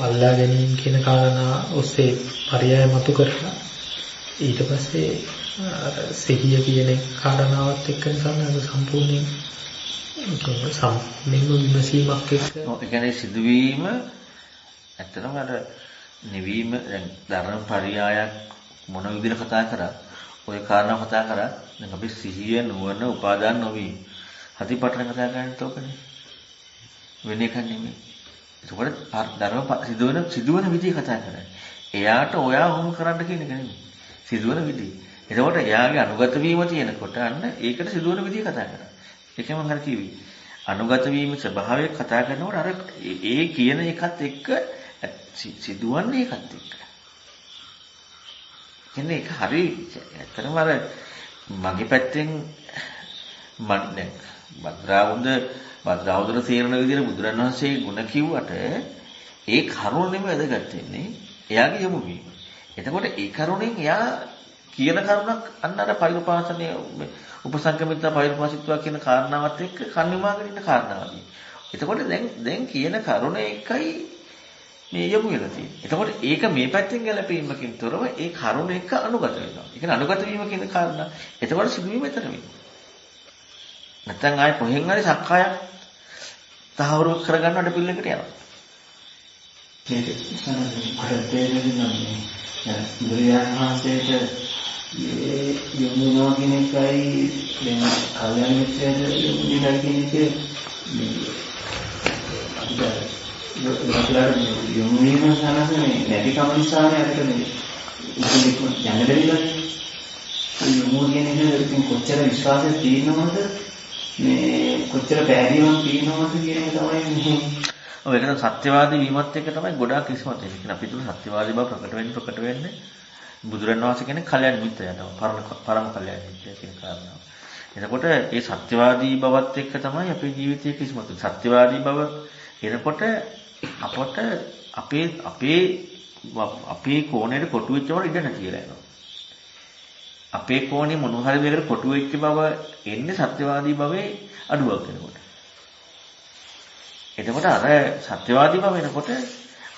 අල්ලා ගැනීම කියන කාරණා ඔස්සේ පරයය මතු කරලා ඊට පස්සේ සිහිය කියන කාරණාවත් එක්ක සම්පූර්ණයෙන් විමසීමක් එක්ක ඒ කියන්නේ සිදුවීම ඇත්තටම අර නිවීම දැන් ධර්ම පරයයක් මොන විදිහට කතා කරා ඔය කාරණා කතා කරා දැන් අපි සිහිය නුවණ උපාදාන නොවි හතිපටන කතා කරන්නේ තෝකනේ වෙන එකක් නෙමෙයි. ඒකවල ධර්ම සිදුවන විදිහ කතා කරන්නේ. එයාට ඔයා වුම කරන්න කියන එක නෙමෙයි. සිදුවන විදිහ. එතකොට එයාගේ අනුගත වීම තියෙනකොට අන්න ඒකට සිදුවන විදිහ කතා කරනවා. ඒකම මම කිව්වේ. අනුගත වීම ස්වභාවය කතා කරනකොට අර ඒ කියන එකත් එක්ක සිදුවන්නේ එකත් එක්ක. කියන්නේ ඒක හරි ඇත්තටම අර මගේ පැත්තෙන් මම දැන් භද්‍රාවුදට තේරෙන විදිහට බුදුරණවහන්සේ ගුණ කිව්වට ඒ කරුණ නෙමෙයි වැදගත් වෙන්නේ එයාගේ යොමු වීම. එතකොට ඒ කරුණෙන් එයා කියන කරුණක් අන්න අර පෛරුපාසනයේ උපසංගමිතා පෛරුපාසිතවා කියන කාරණාවත් එක්ක කන්නිමාගෙන ඉන්න කාරණාවක්. එතකොට දැන් කියන කරුණ එකයි මේ යොමු වෙලා තියෙන්නේ. එතකොට ඒක මේ පැත්තෙන් ගැලපීමකින් තොරව ඒ කරුණ එක අනුගත වෙනවා. ඒ කියන්නේ අනුගත වීම කියන කාරණා. එතකොට සිදුවීම එතන වෙනවා. නැත්නම් ආයේ කොහෙන් හරි සක්කායක් තහවුරු කරගන්න අඩ පිළිලකට යනවා. ඒක අර තේරෙන්නේ නැහැ. බුදුරජාණන් වහන්සේට මේ යොමුනවා කියන එකයි දැන් කල්‍යාණ මිත්‍රයද යොමුනවා කියන එක අපිට යොමු වීම සානසනේ නැති කම නිසානේ අපිට මේ යන්න බැරිලා යොමු කියන එක ඉතින් කොච්චර විශ්වාසයක් තියෙනවද මේ කොච්චර පැහැදීමක් තියෙනවද කියන එක තමයි මේ ඔව් ඒක තමයි සත්‍යවාදී වීමත් එක්ක තමයි ගොඩාක් කිස්මත් වෙන්නේ. කියන අපි තුල සත්‍යවාදී බව ප්‍රකට වෙන්නේ බුදුරන් වහන්සේ කියන්නේ කල්‍යාණ මිත්‍රයා තමයි පරම කල්‍යාණ මිත්‍රයා කියන කාරණාව. එතකොට මේ සත්‍යවාදී බවත් එක්ක තමයි අපේ ජීවිතයේ කිස්මත් වෙන්නේ. සත්‍යවාදී බව එනකොට අපට අපේ කෝණයට කොටු වෙච්ච වල ඉඩ නැති කියලා යනවා. අපේ කෝණේ මොනවා හරි දෙයකට කොටු වෙච්ච බව එන්නේ සත්‍යවාදී භවයේ අඩුවක් වෙනකොට. එතකොට අර සත්‍යවාදී භව වෙනකොට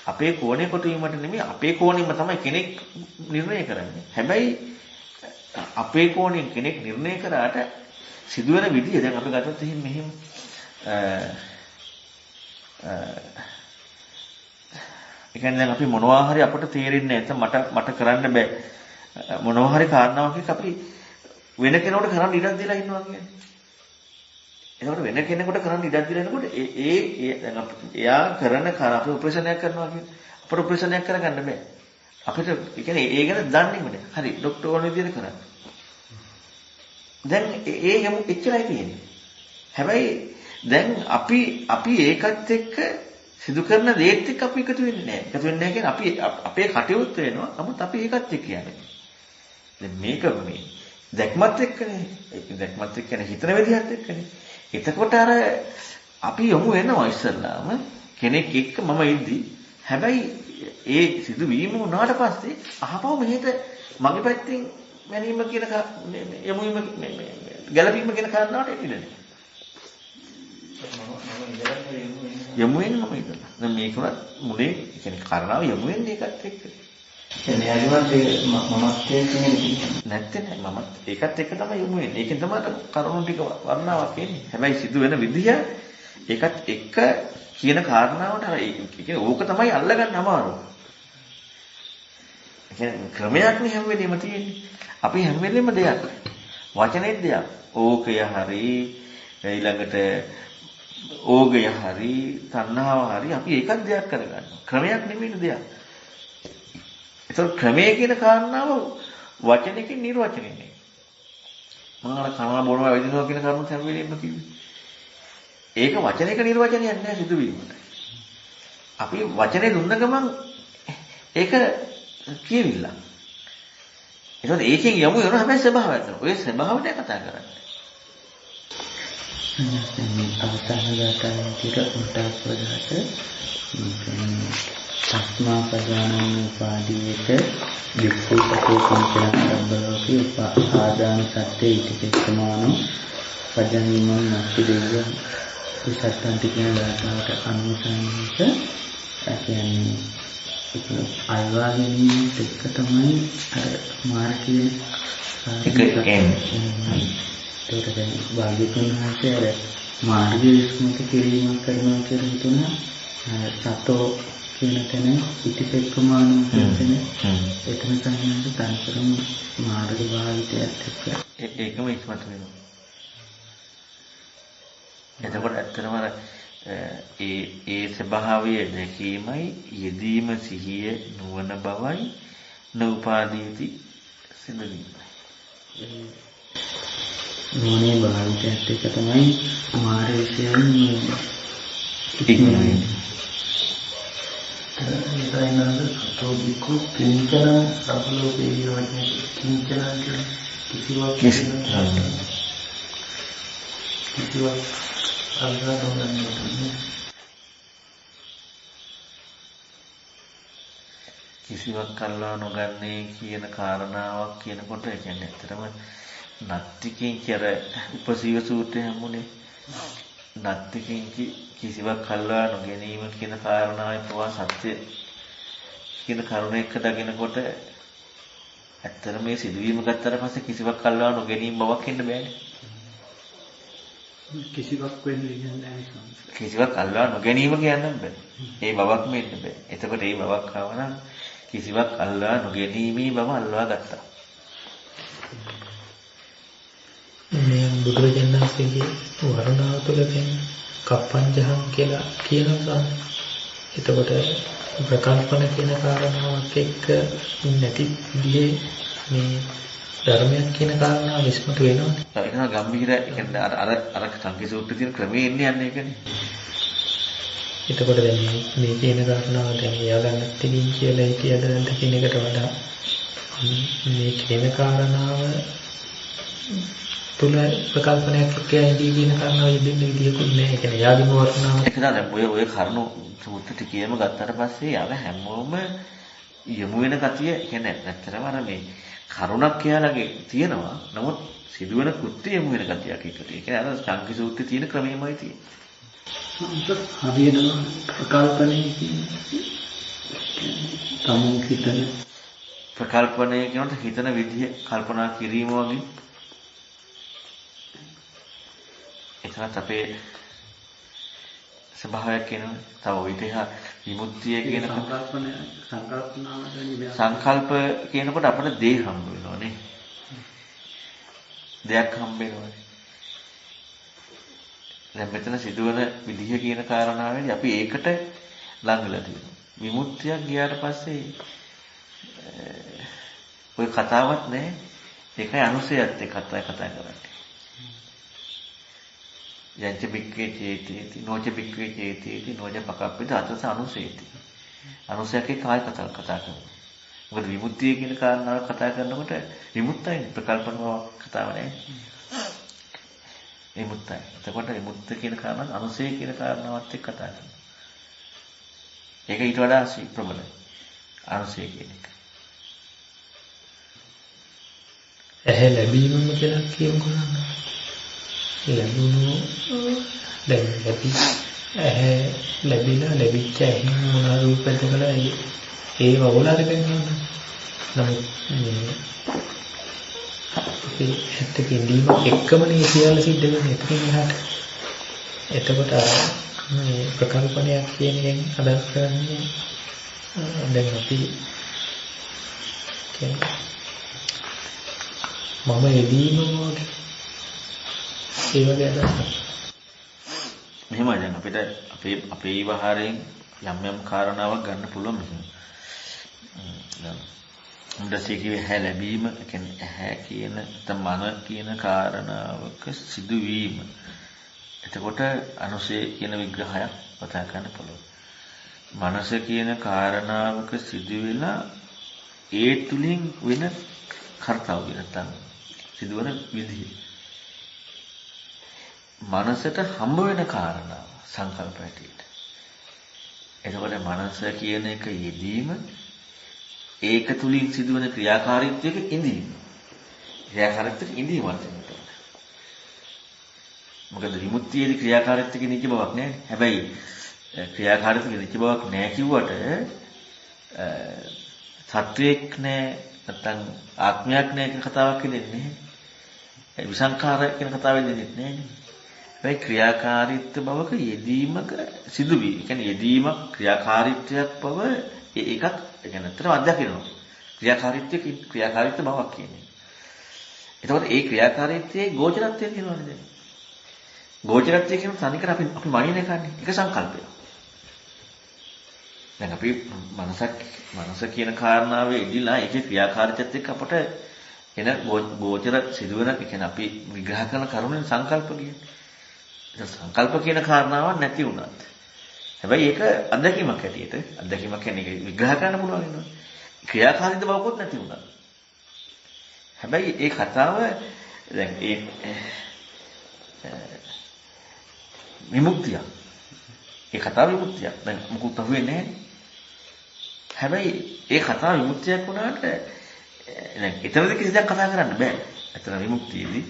අපේ කෝණේ කොටු වීමට නෙමෙයි අපේ කෝණෙම තමයි කෙනෙක් නිර්ණය කරන්නේ. හැබැයි අපේ කෝණයෙන් කෙනෙක් නිර්ණය කරාට සිදුවෙන විදිය දැන් අපි ගත්තොත් මෙහෙම ඒ කියන්නේ දැන් අපි මොනවා හරි අපට තේරෙන්නේ නැත්නම් මට කරන්න බෑ මොනවා හරි කාරණාවක් අපි වෙන කෙනෙකුට කරන්න ඉඩක් දීලා ඉන්නවා කියන්නේ. එතකොට වෙන කෙනෙකුට කරන්න ඉඩක් දීලා ඉන්නකොට දැන් එයා කරන අපි ඔපරේෂනයක් කරනවා කියන්නේ අපිට ඔපරේෂනයක් කරගන්න බෑ. අපිට ඒ කියන්නේ ඒ ගැන දන්නේම නෑ. හරි ડોක්ටර් ඕන විදිහට කරන්න. දැන් ඒ යමු එච්චරයි තියෙන්නේ. හැබැයි දැන් අපි ඒකත් එක්ක සිදු කරන දේත් එක්ක අපි එකතු වෙන්නේ නැහැ. එකතු වෙන්නේ නැහැ කියන්නේ අපි අපේ කටයුත්ත වෙනවා. නමුත් අපි ඒකත් එක්ක යන්නේ. දැන් මේක මේ දැක්මත් එක්කනේ. ඒක දැක්මත් එක්ක කියන්නේ හිතන විදිහත් එක්කනේ. එතකොට අර අපි යමු වෙනවා ඉස්සල්ලාම කෙනෙක් එක්ක මම ඉද්දි. හැබැයි ඒ සිදුවීම වුණාට පස්සේ අහපව මෙහෙට මගේ පැත්තෙන් මැනීම කියන යමු වීම ගැළපීම කියන කාරණාවට එන්නේ. යමු වෙන්නේ මම හිතනවා. දැන් මේකවත් මුලේ කියන්නේ කාරණාව යමු වෙන්නේ ඒකත් එක්ක. එන්නේ අනිවාර්යයෙන්ම මමත්වයේ කියන්නේ නැත්තේ නෑ මමත් ඒකත් එක්ක තමයි යමු වෙන්නේ. ඒකෙන් තමයි කරුණු ටික වර්ණාවක් එන්නේ. හැබැයි සිදු වෙන විදිය ඒකත් එක්ක කියන කාරණාවට අර ඒ කියන්නේ ඕක තමයි අල්ලගන්න අමාරු. ඒ කියන්නේ ක්‍රමයක් නේ හැම වෙලෙම තියෙන්නේ. අපි හැම වෙලෙම දෙයක්. වචනේ දෙයක්. ඕකය හරි ඊළඟට ඕගය හරි තණ්හාව හරි අපි ඒකත් දෙයක් කරගන්නවා. ක්‍රමයක් නෙමෙයි දෙයක්. ඒතකොට ක්‍රමයේ කියන කාරණාව වචනකින් නිර්වචනය නෙමෙයි. මම අර කනවා බොනවා වැදිනවා කියන කරුණු හැම වෙලෙම කිව්වේ. ඒක වචනයක නිර්වචනයක් නෑ සිදුවීමට. අපි වචනේ දුන්න ගමන් ඒක කියවිලා. ඒතකොට ඒකෙන් යමු වෙනවා හැබැයි ස්වභාවයක් නෑ. ඔය ස්වභාවයට කතා කරන්නේ. අවසානගතයන්ට උන්ටස්වදහට තස්මා පජානං උපාදීයත වික්ඛු සතේ සංචරණ සම්බලෝකී ආදාන සත්‍යේ ඉතිපෙක්කමානෝ පජානිමං නැති දෙය විසත්තන්ති කියන දායකට අනුසංහිත කියන්නේ ඒක අයවා ගැනීමත් එක්ක තමයි අර මාර්ගයේ ඒක එන්නේ. ඒකට දැන් භාග්‍යතුන් වහන්සේ අර මාර්ගයේ ඉස්මතු කිරීමක් කරනවා කියලා හිතුණා. සතෝ කියන තැන ඉතිපෙක්කමාන කියන තැන එතන තමයි තනතරම මාර්ග භාවිතයත් එක්ක ඒකම ඉස්මතු වෙනවා. එතකොට ඇත්තටම ඒ ස්වභාවය දැකීමයි යෙදීම සිහිය නුවණ බවයි නූපාදීති සිදුවීමයි. මොනේ භාවිතයත් එක්ක තමයි මාර්ගයෙන් ඉක්මනට ඒකයිනද සතෝදිකු කිංචන සබලෝකේ වචනේ කිංචන කිසිවක් කිසිවක් අල්ලා නොගන්නේ කියන කාරණාවක් කියනකොට ඒ කියන්නේ ඇත්තටම නත්තිකින් කියර උපසීව සූත්‍රය හමුනේ නත්තිකින් කිසිවක් අල්ලා නොගැනීම කියන කාරණාවේ පවා සත්‍ය කියන කරුණ එක්ක දකිනකොට ඇත්තට මේ සිදුවීම ගත්තට පස්සේ කිසිවක් අල්ලවා නොගැනීම බවක් එන්න බෑනේ. කිසිවක් වෙන්නේ නැහැ. කිසිවක් අල්ලවා නොගැනීම කියන්න බෑ. ඒ බවක් මෙන්න බෑ. එතකොට මේ බවක් ආවනම් කිසිවක් අල්ලවා නොගැනීමේ බව අල්ලවා ගත්තා. මේ බුදුරජාණන් වහන්සේගේ වර්ණාව තුළ තියෙන කප්පංජහම් කියලා කියනවා. එතකොට ප්‍රකල්පන කියන කාරණාවක් එක්ක නැති විදිහේ මේ ධර්මයක් කියන කාරණාව විස්මතු වෙනවනේ. ඒක නා ගම්භීර කියන්නේ අර සංකේසූත්‍රයේ තියෙන ක්‍රමයේ ඉන්නේ යන්නේ ඒකනේ. එතකොට දැන් මේ කියන කාරණාව දැන් එයාගන්නත් තිබින් කියලා හිතියද නැද්ද කියන එකට වඩා මේ කියන කාරණාව තුල ප්‍රකල්පනයක් එක්ක ඇදී කියන කාරණාව යෙදෙන්න විදියකුත් නැහැ. ඒ කියන්නේ යාගිම වර්ණාව. ඒක නේද ඔය කරුණු සූත්‍ර ටිකේම ගත්තට පස්සේ යාව හැමෝම යමු වෙන ගතිය කියන්නේ නැත්තරම අර මේ කරුණක් කියලාගේ තියෙනවා. නමුත් සිදුවෙන කෘත්‍ය යමු වෙන ගතියක් එකට. ඒ කියන්නේ අර සංකේත සූත්‍රයේ තියෙන ක්‍රමයමයි තියෙන්නේ. හරියටම ප්‍රකල්පනයේ කියන්නේ තමුන් හිතන ප්‍රකල්පනය කියනකොට හිතන විදිය කල්පනා කිරීම වගේ එතනත් අපේ ස්වභාවයක් කියනවා. තව ඔය ඉතින් විමුක්තිය කියන සංකල්ප කියනකොට අපිට දේ හම්බ වෙනවා නේ. දෙයක් හම්බ වෙනවා. දැන් මෙතන සිදුවන විදිහ කියන කාරණාවෙන් අපි ඒකට ලං වෙලා තියෙනවා. විමුක්තියක් ගියාට පස්සේ ඔය කතාවක් නෑ. ඒකයි අනුසයත් එක්ක කතා කරන්නේ. යංච බික්කේ චේතේති නොච බික්කේ චේතේති නොච පකප්පිත අතස අනුසේති. අනුසයක කාය කතා කරනවා. මොකද විමුක්තිය කියන කාරණාව කතා කරනකොට විමුක්තයි ප්‍රකල්පනව කතාව නෑ. විමුක්තයි. එතකොට විමුක්ත කියන කාරණාව අනුසය කියන කාරණාවත් එක්ක කතා කරනවා. ඒක ඊට වඩා ප්‍රබලයි. අනුසය කියන එක. ඇහැ ලැබීමම කියලා කියමුකෝ. ලැබුණු දැන් ඇහැ ලැබිලා ලැබිච්ච ඇහෙන් මොන රූපද කියලා ඒව වලට ගන්නවා. නමුත් මේ ඇත්ත කිඳීම එක්කමනේ සියල්ල සිද්ධ වෙන්නේ එතනින් එහාට. එතකොට මේ ප්‍රකල්පනයක් කියන එකෙන් අදහස් කරන්නේ දැන් අපි කියන්නේ මම එදීම වගේ ඒ වගේ අදහසක්. මෙහෙමයි දැන් අපිට අපේ විවහාරයෙන් යම් කාරණාවක් ගන්න පුළුවන් මෙහෙම. දැන් මුදසේ කිව්වේ ඇහැ ලැබීම, කියන්නේ ඇහැ කියන මන කියන කාරණාවක සිදුවීම. එතකොට අනුසය කියන විග්‍රහයක් කතා කරන්න පුළුවන්. මනස කියන කාරණාවක සිදුවෙලා ඒ තුලින් වෙන කර්තව්‍ය නැත්නම් සිදුවන විදිහ. මනසට හම්බ වෙන කාරණාව සංකල්ප හැටියට. එතකොට මනස කියන එක යෙදීම ඒක තුලින් සිදුවන ක්‍රියාකාරීත්වයක ඉඳීම. ක්‍රියාකාරීත්වයක ඉඳීමක් තියෙනවා. මොකද විමුක්තියේදී ක්‍රියාකාරීත්වයක නිච්ච බවක් නැහැ. හැබැයි ක්‍රියාකාරීත්වයක නිච්ච බවක් නැහැ කිව්වට සත්වයක් නැහැ නැත්නම් ආත්මයක් නැහැ කියන කතාවක් දෙන්නේ නැහැ. විසංඛාර කියන කතාවෙන් දෙන්නේ නැහැ. ඒ ක්‍රියාකාරීත්ව බවක යෙදීමක සිදුවීම. ඒ කියන්නේ යෙදීමක් ක්‍රියාකාරීත්වයක් බව ඒකත් කියන්නේ අතර අත්දකිනවා. ක්‍රියාකාරීත්ව බවක් කියන්නේ. එතකොට ඒ ක්‍රියාකාරීත්වයේ ගෝචරත්වය කියනවානේ දැන්. ගෝචරත්වය කියන තනිකර අපි මනින එකනේ. ඒක සංකල්පයක්. දැන් අපි මනස කියන කාරණාවේ ඉදිලා ඒකේ ක්‍රියාකාරීත්වයත් එක්ක අපට එන ගෝචර සිදුවන කියන්නේ අපි විග්‍රහ කරන කරුණෙන් සංකල්ප කියන්නේ. ඒක සංකල්ප කියන කාරණාවක් නැති වුණත්. හැබැයි ඒක අත්දැකීමක් හැටියට අත්දැකීමක් කියන්නේ ඒක විග්‍රහ කරන්න පුළුවන් වෙනවා. ක්‍රියාකාරීත්ව බවකුත් නැති වුණා. හැබැයි ඒ කතාව දැන් ඒ විමුක්තිය. ඒ කතාව විමුක්තියක්. දැන් මොකුත් අහුවෙන්නේ නැහැ. හැබැයි ඒ කතාව විමුක්තියක් වුණාට දැන් එතනදී කිසි දෙයක් කතා කරන්න බෑ. එතන විමුක්තියේදී.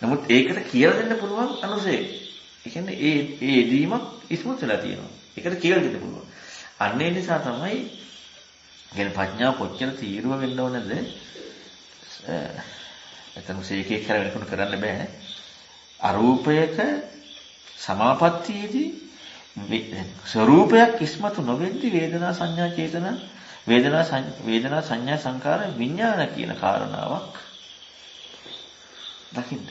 නමුත් ඒකට කියලා දෙන්න පුළුවන් අනුසය. ඒ කියන්නේ ඒ එදීමක් ඉස්මතු වෙලා තියෙනවා. ඒකට කියලා දෙන්න පුළුවන්. අන්න ඒ නිසා තමයි කියන්නේ ප්‍රඥාව කොච්චර තීරුව වෙන්න ඕනද? එතන සීකේ කරගෙන කරන්න බෑ. අරූපයක සමාපත්තියේදී ස්වરૂපයක් ඉස්මතු නොවෙද්දී වේදනා සංඥා චේතනා වේදනා සංඥා සංකාර විඥාන කියන කාරණාවක් දකින්න.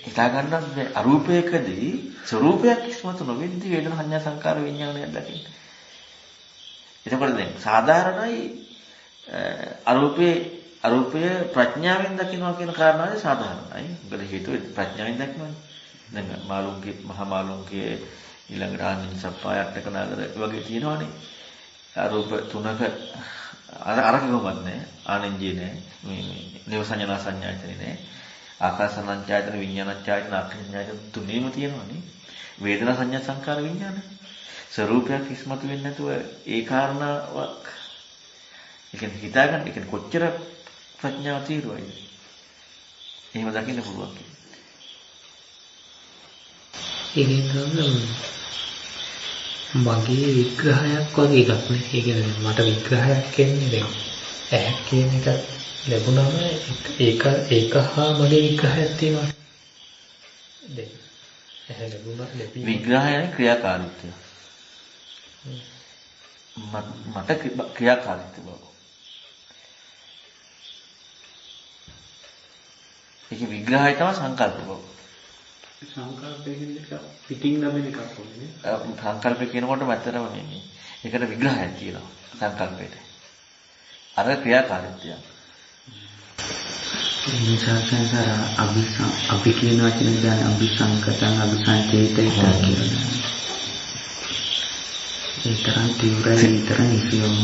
හිතා ගන්නත් බෑ. අරූපයකදී ස්වરૂපයක් ඉස්මතු නොවෙද්දී වේදනා සංඥා සංකාර විඥානයක් දකින්න. එතකොට දැන් සාධාරණයි අරූපය ප්‍රඥාවෙන් දකින්නවා කියන කාරණාවයි සාධාරණයි. මොකද හේතුව ප්‍රඥාවෙන් දකින්නනේ. දැන් මාළුන්ගේ මහා මාළුන්ගේ ඊළඟට ආනන්ද සප්පායට්ටක නගර වගේ තියෙනවනේ. අරූප තුනක අර කිව්වමත් නෑ. ආනන්දේ නෑ. මේ නේව සංඥා සංඥායතනේ නෑ. ආකාසනංචායතන විඥානංචායතන ආකාසනංචායතන තුනේම තියෙනවනේ. වේදනා සංඥා සංකාර විඥාන. ස්වરૂපයක් ඉස්මතු වෙන්නේ නැතුව ඒ කාරණාවක් ඒ කියන්නේ හිතාගන්න ඒ කියන්නේ කොච්චර ප්‍රඥාව තීරුවයිද? එහෙම දකින්න පුළුවන්. මගේ විග්‍රහයක් වගේ එකක් නේ. ඒ කියන්නේ මට විග්‍රහයක් එන්නේ දැන් ඇහැ කියන එක ලැබුණාම ඒක හා මගේ විග්‍රහයක් තියෙනවා. දැන් ඇහැ ලැබුණා විග්‍රහයයි ක්‍රියාකාරීත්වය. මට ක්‍රියාකාරීත්වය බව. ඒක විග්‍රහය තමයි සංකල්ප බව. සංකල්පය කියන එක පිටින් ලැබෙන එකක් වගේ. සංකල්පය කියනකොට මතරම නෙමෙයි. ඒකට විග්‍රහයක් තියෙනවා සංකල්පයට. අර ක්‍රියාකාරීත්වය. සංසාර අපි කියන වචනේ දැන් අபிසංකතං අபிසංකේතය කියලා. ඒ තරම් තීව්‍රයි තරම් ඉසියුම්.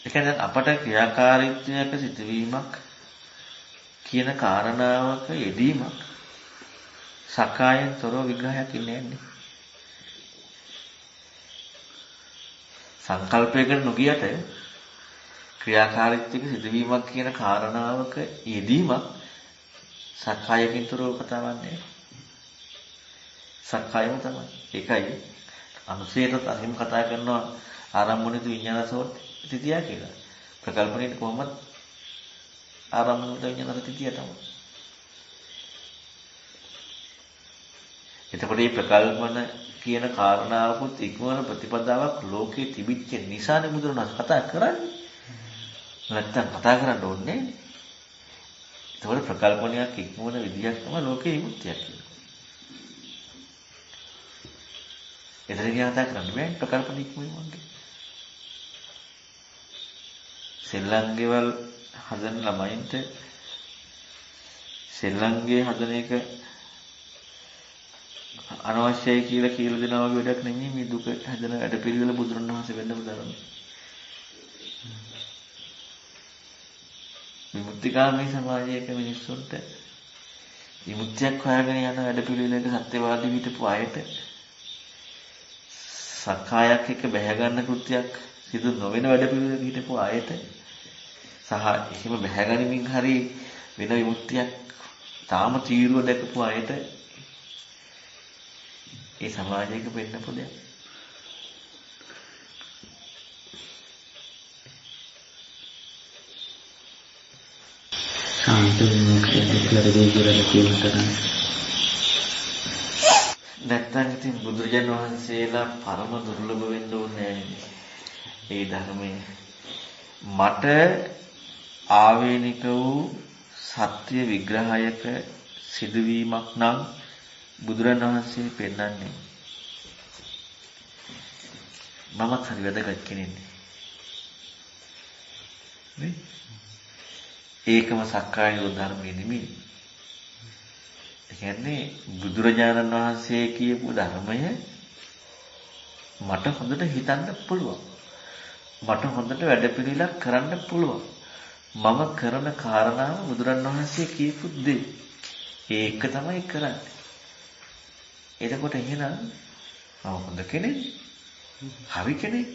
ඒ කියන්නේ අපට ක්‍රියාකාරීත්වයක සිටවීමක් කියන කාරණාවක යෙදීමක් සකායෙන් තොරව විග්‍රහයක් ඉන්නේ නැහැ. සංකල්පයකට නොගියට ක්‍රියාකාරීත්වයක සිටවීමක් කියන කාරණාවක යෙදීමක් සකායකින් තොරව කතාවක් නැහැ. සක්කායම තමයි. ඒකයි අනුසේතත් අහිම කතා කරනවා ආරම්භණිත විඥානසෝත් තිතිය කියලා. ප්‍රකල්පණයට කොහොමද ආරම්භණිත විඥානසෝත් තිතිය තමයි. එතකොට මේ ප්‍රකල්පන කියන කාරණාවකුත් ඉක්මවන ප්‍රතිපදාවක් ලෝකේ තිබිච්ච නිසානේ බුදුරණස් කතා කරන්නේ. නැත්තම් කතා කරන්න ඕනේ නෑනේ. එතකොට ප්‍රකල්පනයක් ඉක්මවන විදියක් තමයි ලෝකේ විමුක්තියක් කියන්නේ. එතන කතා කරන්න බෑ ප්‍රකල්පන ඉක්මවීම වගේ. සෙල්ලම්ගේවල් හදන ළමයින්ට සෙල්ලම්ගේ හදන එක අනවශ්‍යයි කියලා දෙනවා වගේ වැඩක් නෙමෙයි මේ දුක හදන වැඩපිළිවෙල බුදුරණවහන්සේ වෙන්න බුදුරණ. විමුක්තිකාමී සමාජයක මිනිස්සුන්ට විමුක්තියක් හොයාගෙන යන වැඩපිළිවෙලක සත්‍යවාදී හිටපු අයට සක්කායක් එක්ක බැහැ ගන්න කෘත්‍යයක් සිදු නොවන වැඩපිළිවෙලක හිටපු අයට සහ එහෙම බැහැ ගනිමින් හරි වෙන විමුක්තියක් තාම තීරුව දැකපු අයට ඒ සමාජයක වෙන්න පුළුවන්. නැත්තම් ඉතින් බුදුරජාණන් වහන්සේලා පරම දුර්ලභ වෙන්න ඕනේ ඒ ධර්මයේ. මට ආවේනික වූ සත්‍ය විග්‍රහයක සිදුවීමක් නම් බුදුරජාණන් වහන්සේ පෙන්වන්නේ මමත් හරි වැදගත් කෙනෙක් නේ. ඒකම සක්කාය ධර්මයේ නෙමෙයි. ඒ කියන්නේ බුදුරජාණන් වහන්සේ කියපු ධර්මය මට හොඳට හිතන්න පුළුවන්. මට හොඳට වැඩපිළිවෙලක් කරන්න පුළුවන්. මම කරන කාරණාව බුදුරජාණන් වහන්සේ කියපු දේ. ඒක තමයි කරන්නේ. එතකොට එහෙනම් මම හොඳ කෙනෙක්, හරි කෙනෙක්,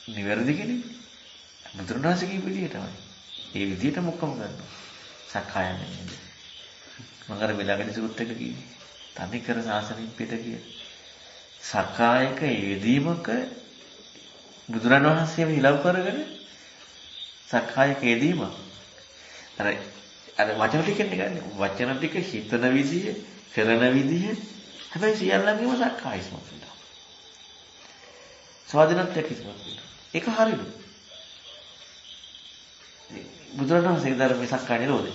නිවැරදි කෙනෙක්. බුදුරජාණන් වහන්සේ කියපු විදිහටමයි. ඒ විදිහට මොකම ගන්නවා. සක්කාය නෙමෙයි. මම අර වෙලාගඩි සූත් එක කිව්වේ. තනි කර සාසනින් පිට ගිය. සකායක යෙදීමක බුදුරන් වහන්සේම හිලව් කරගෙන සකායක යෙදීම. අර වචන ටිකෙන් ගන්න. වචන ටික හිතන විදිය, කරන විදිය හැබැයි සියල්ලංගෙම සක්කාය ඉස්මතු වෙනවා. ස්වාධීනත්වයක් ඉස්මතු වෙනවා. ඒක හරියද? බුදුරණවහන්සේගේ ධර්මයේ සක්කාය නිරෝධය.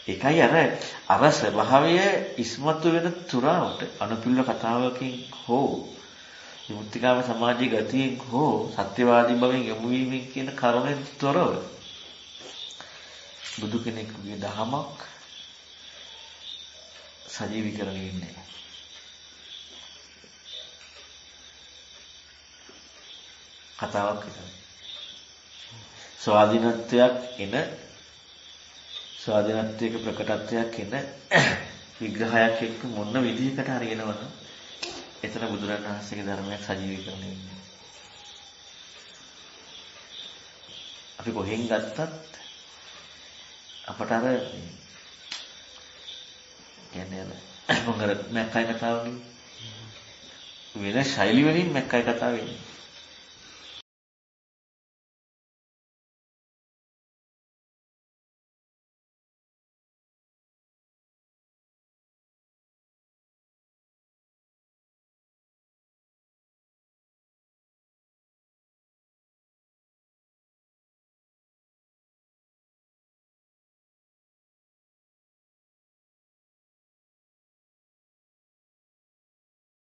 ඒකයි අර ස්වභාවය ඉස්මතු වෙන තුරාවට අනුපිළිවෙල කතාවකින් හෝ විමුක්තිකාම සමාජයේ ගතියෙන් හෝ සත්‍යවාදී බවෙන් යොමු වීමෙන් කියන කරුණෙන් තොරව බුදු කෙනෙකුගේ දහමක් සජීවීකරණය වෙන්නේ නැහැ. කතාවක් විතරයි. ස්වාධීනත්වයක ප්‍රකටත්වයක් එන විග්‍රහයක් එක්ක මොන විදිහකට හරියනවද? එතන බුදුරණන් වහන්සේගේ ධර්මයක් සජීවීකරණය වෙන්නේ. අපි කොහෙන් ගත්තත් අපට අර කියන්නේ මොකද මැක්කයි කතාව වෙන ශෛලි වලින් මැක්කයි කතාව වෙන්නේ.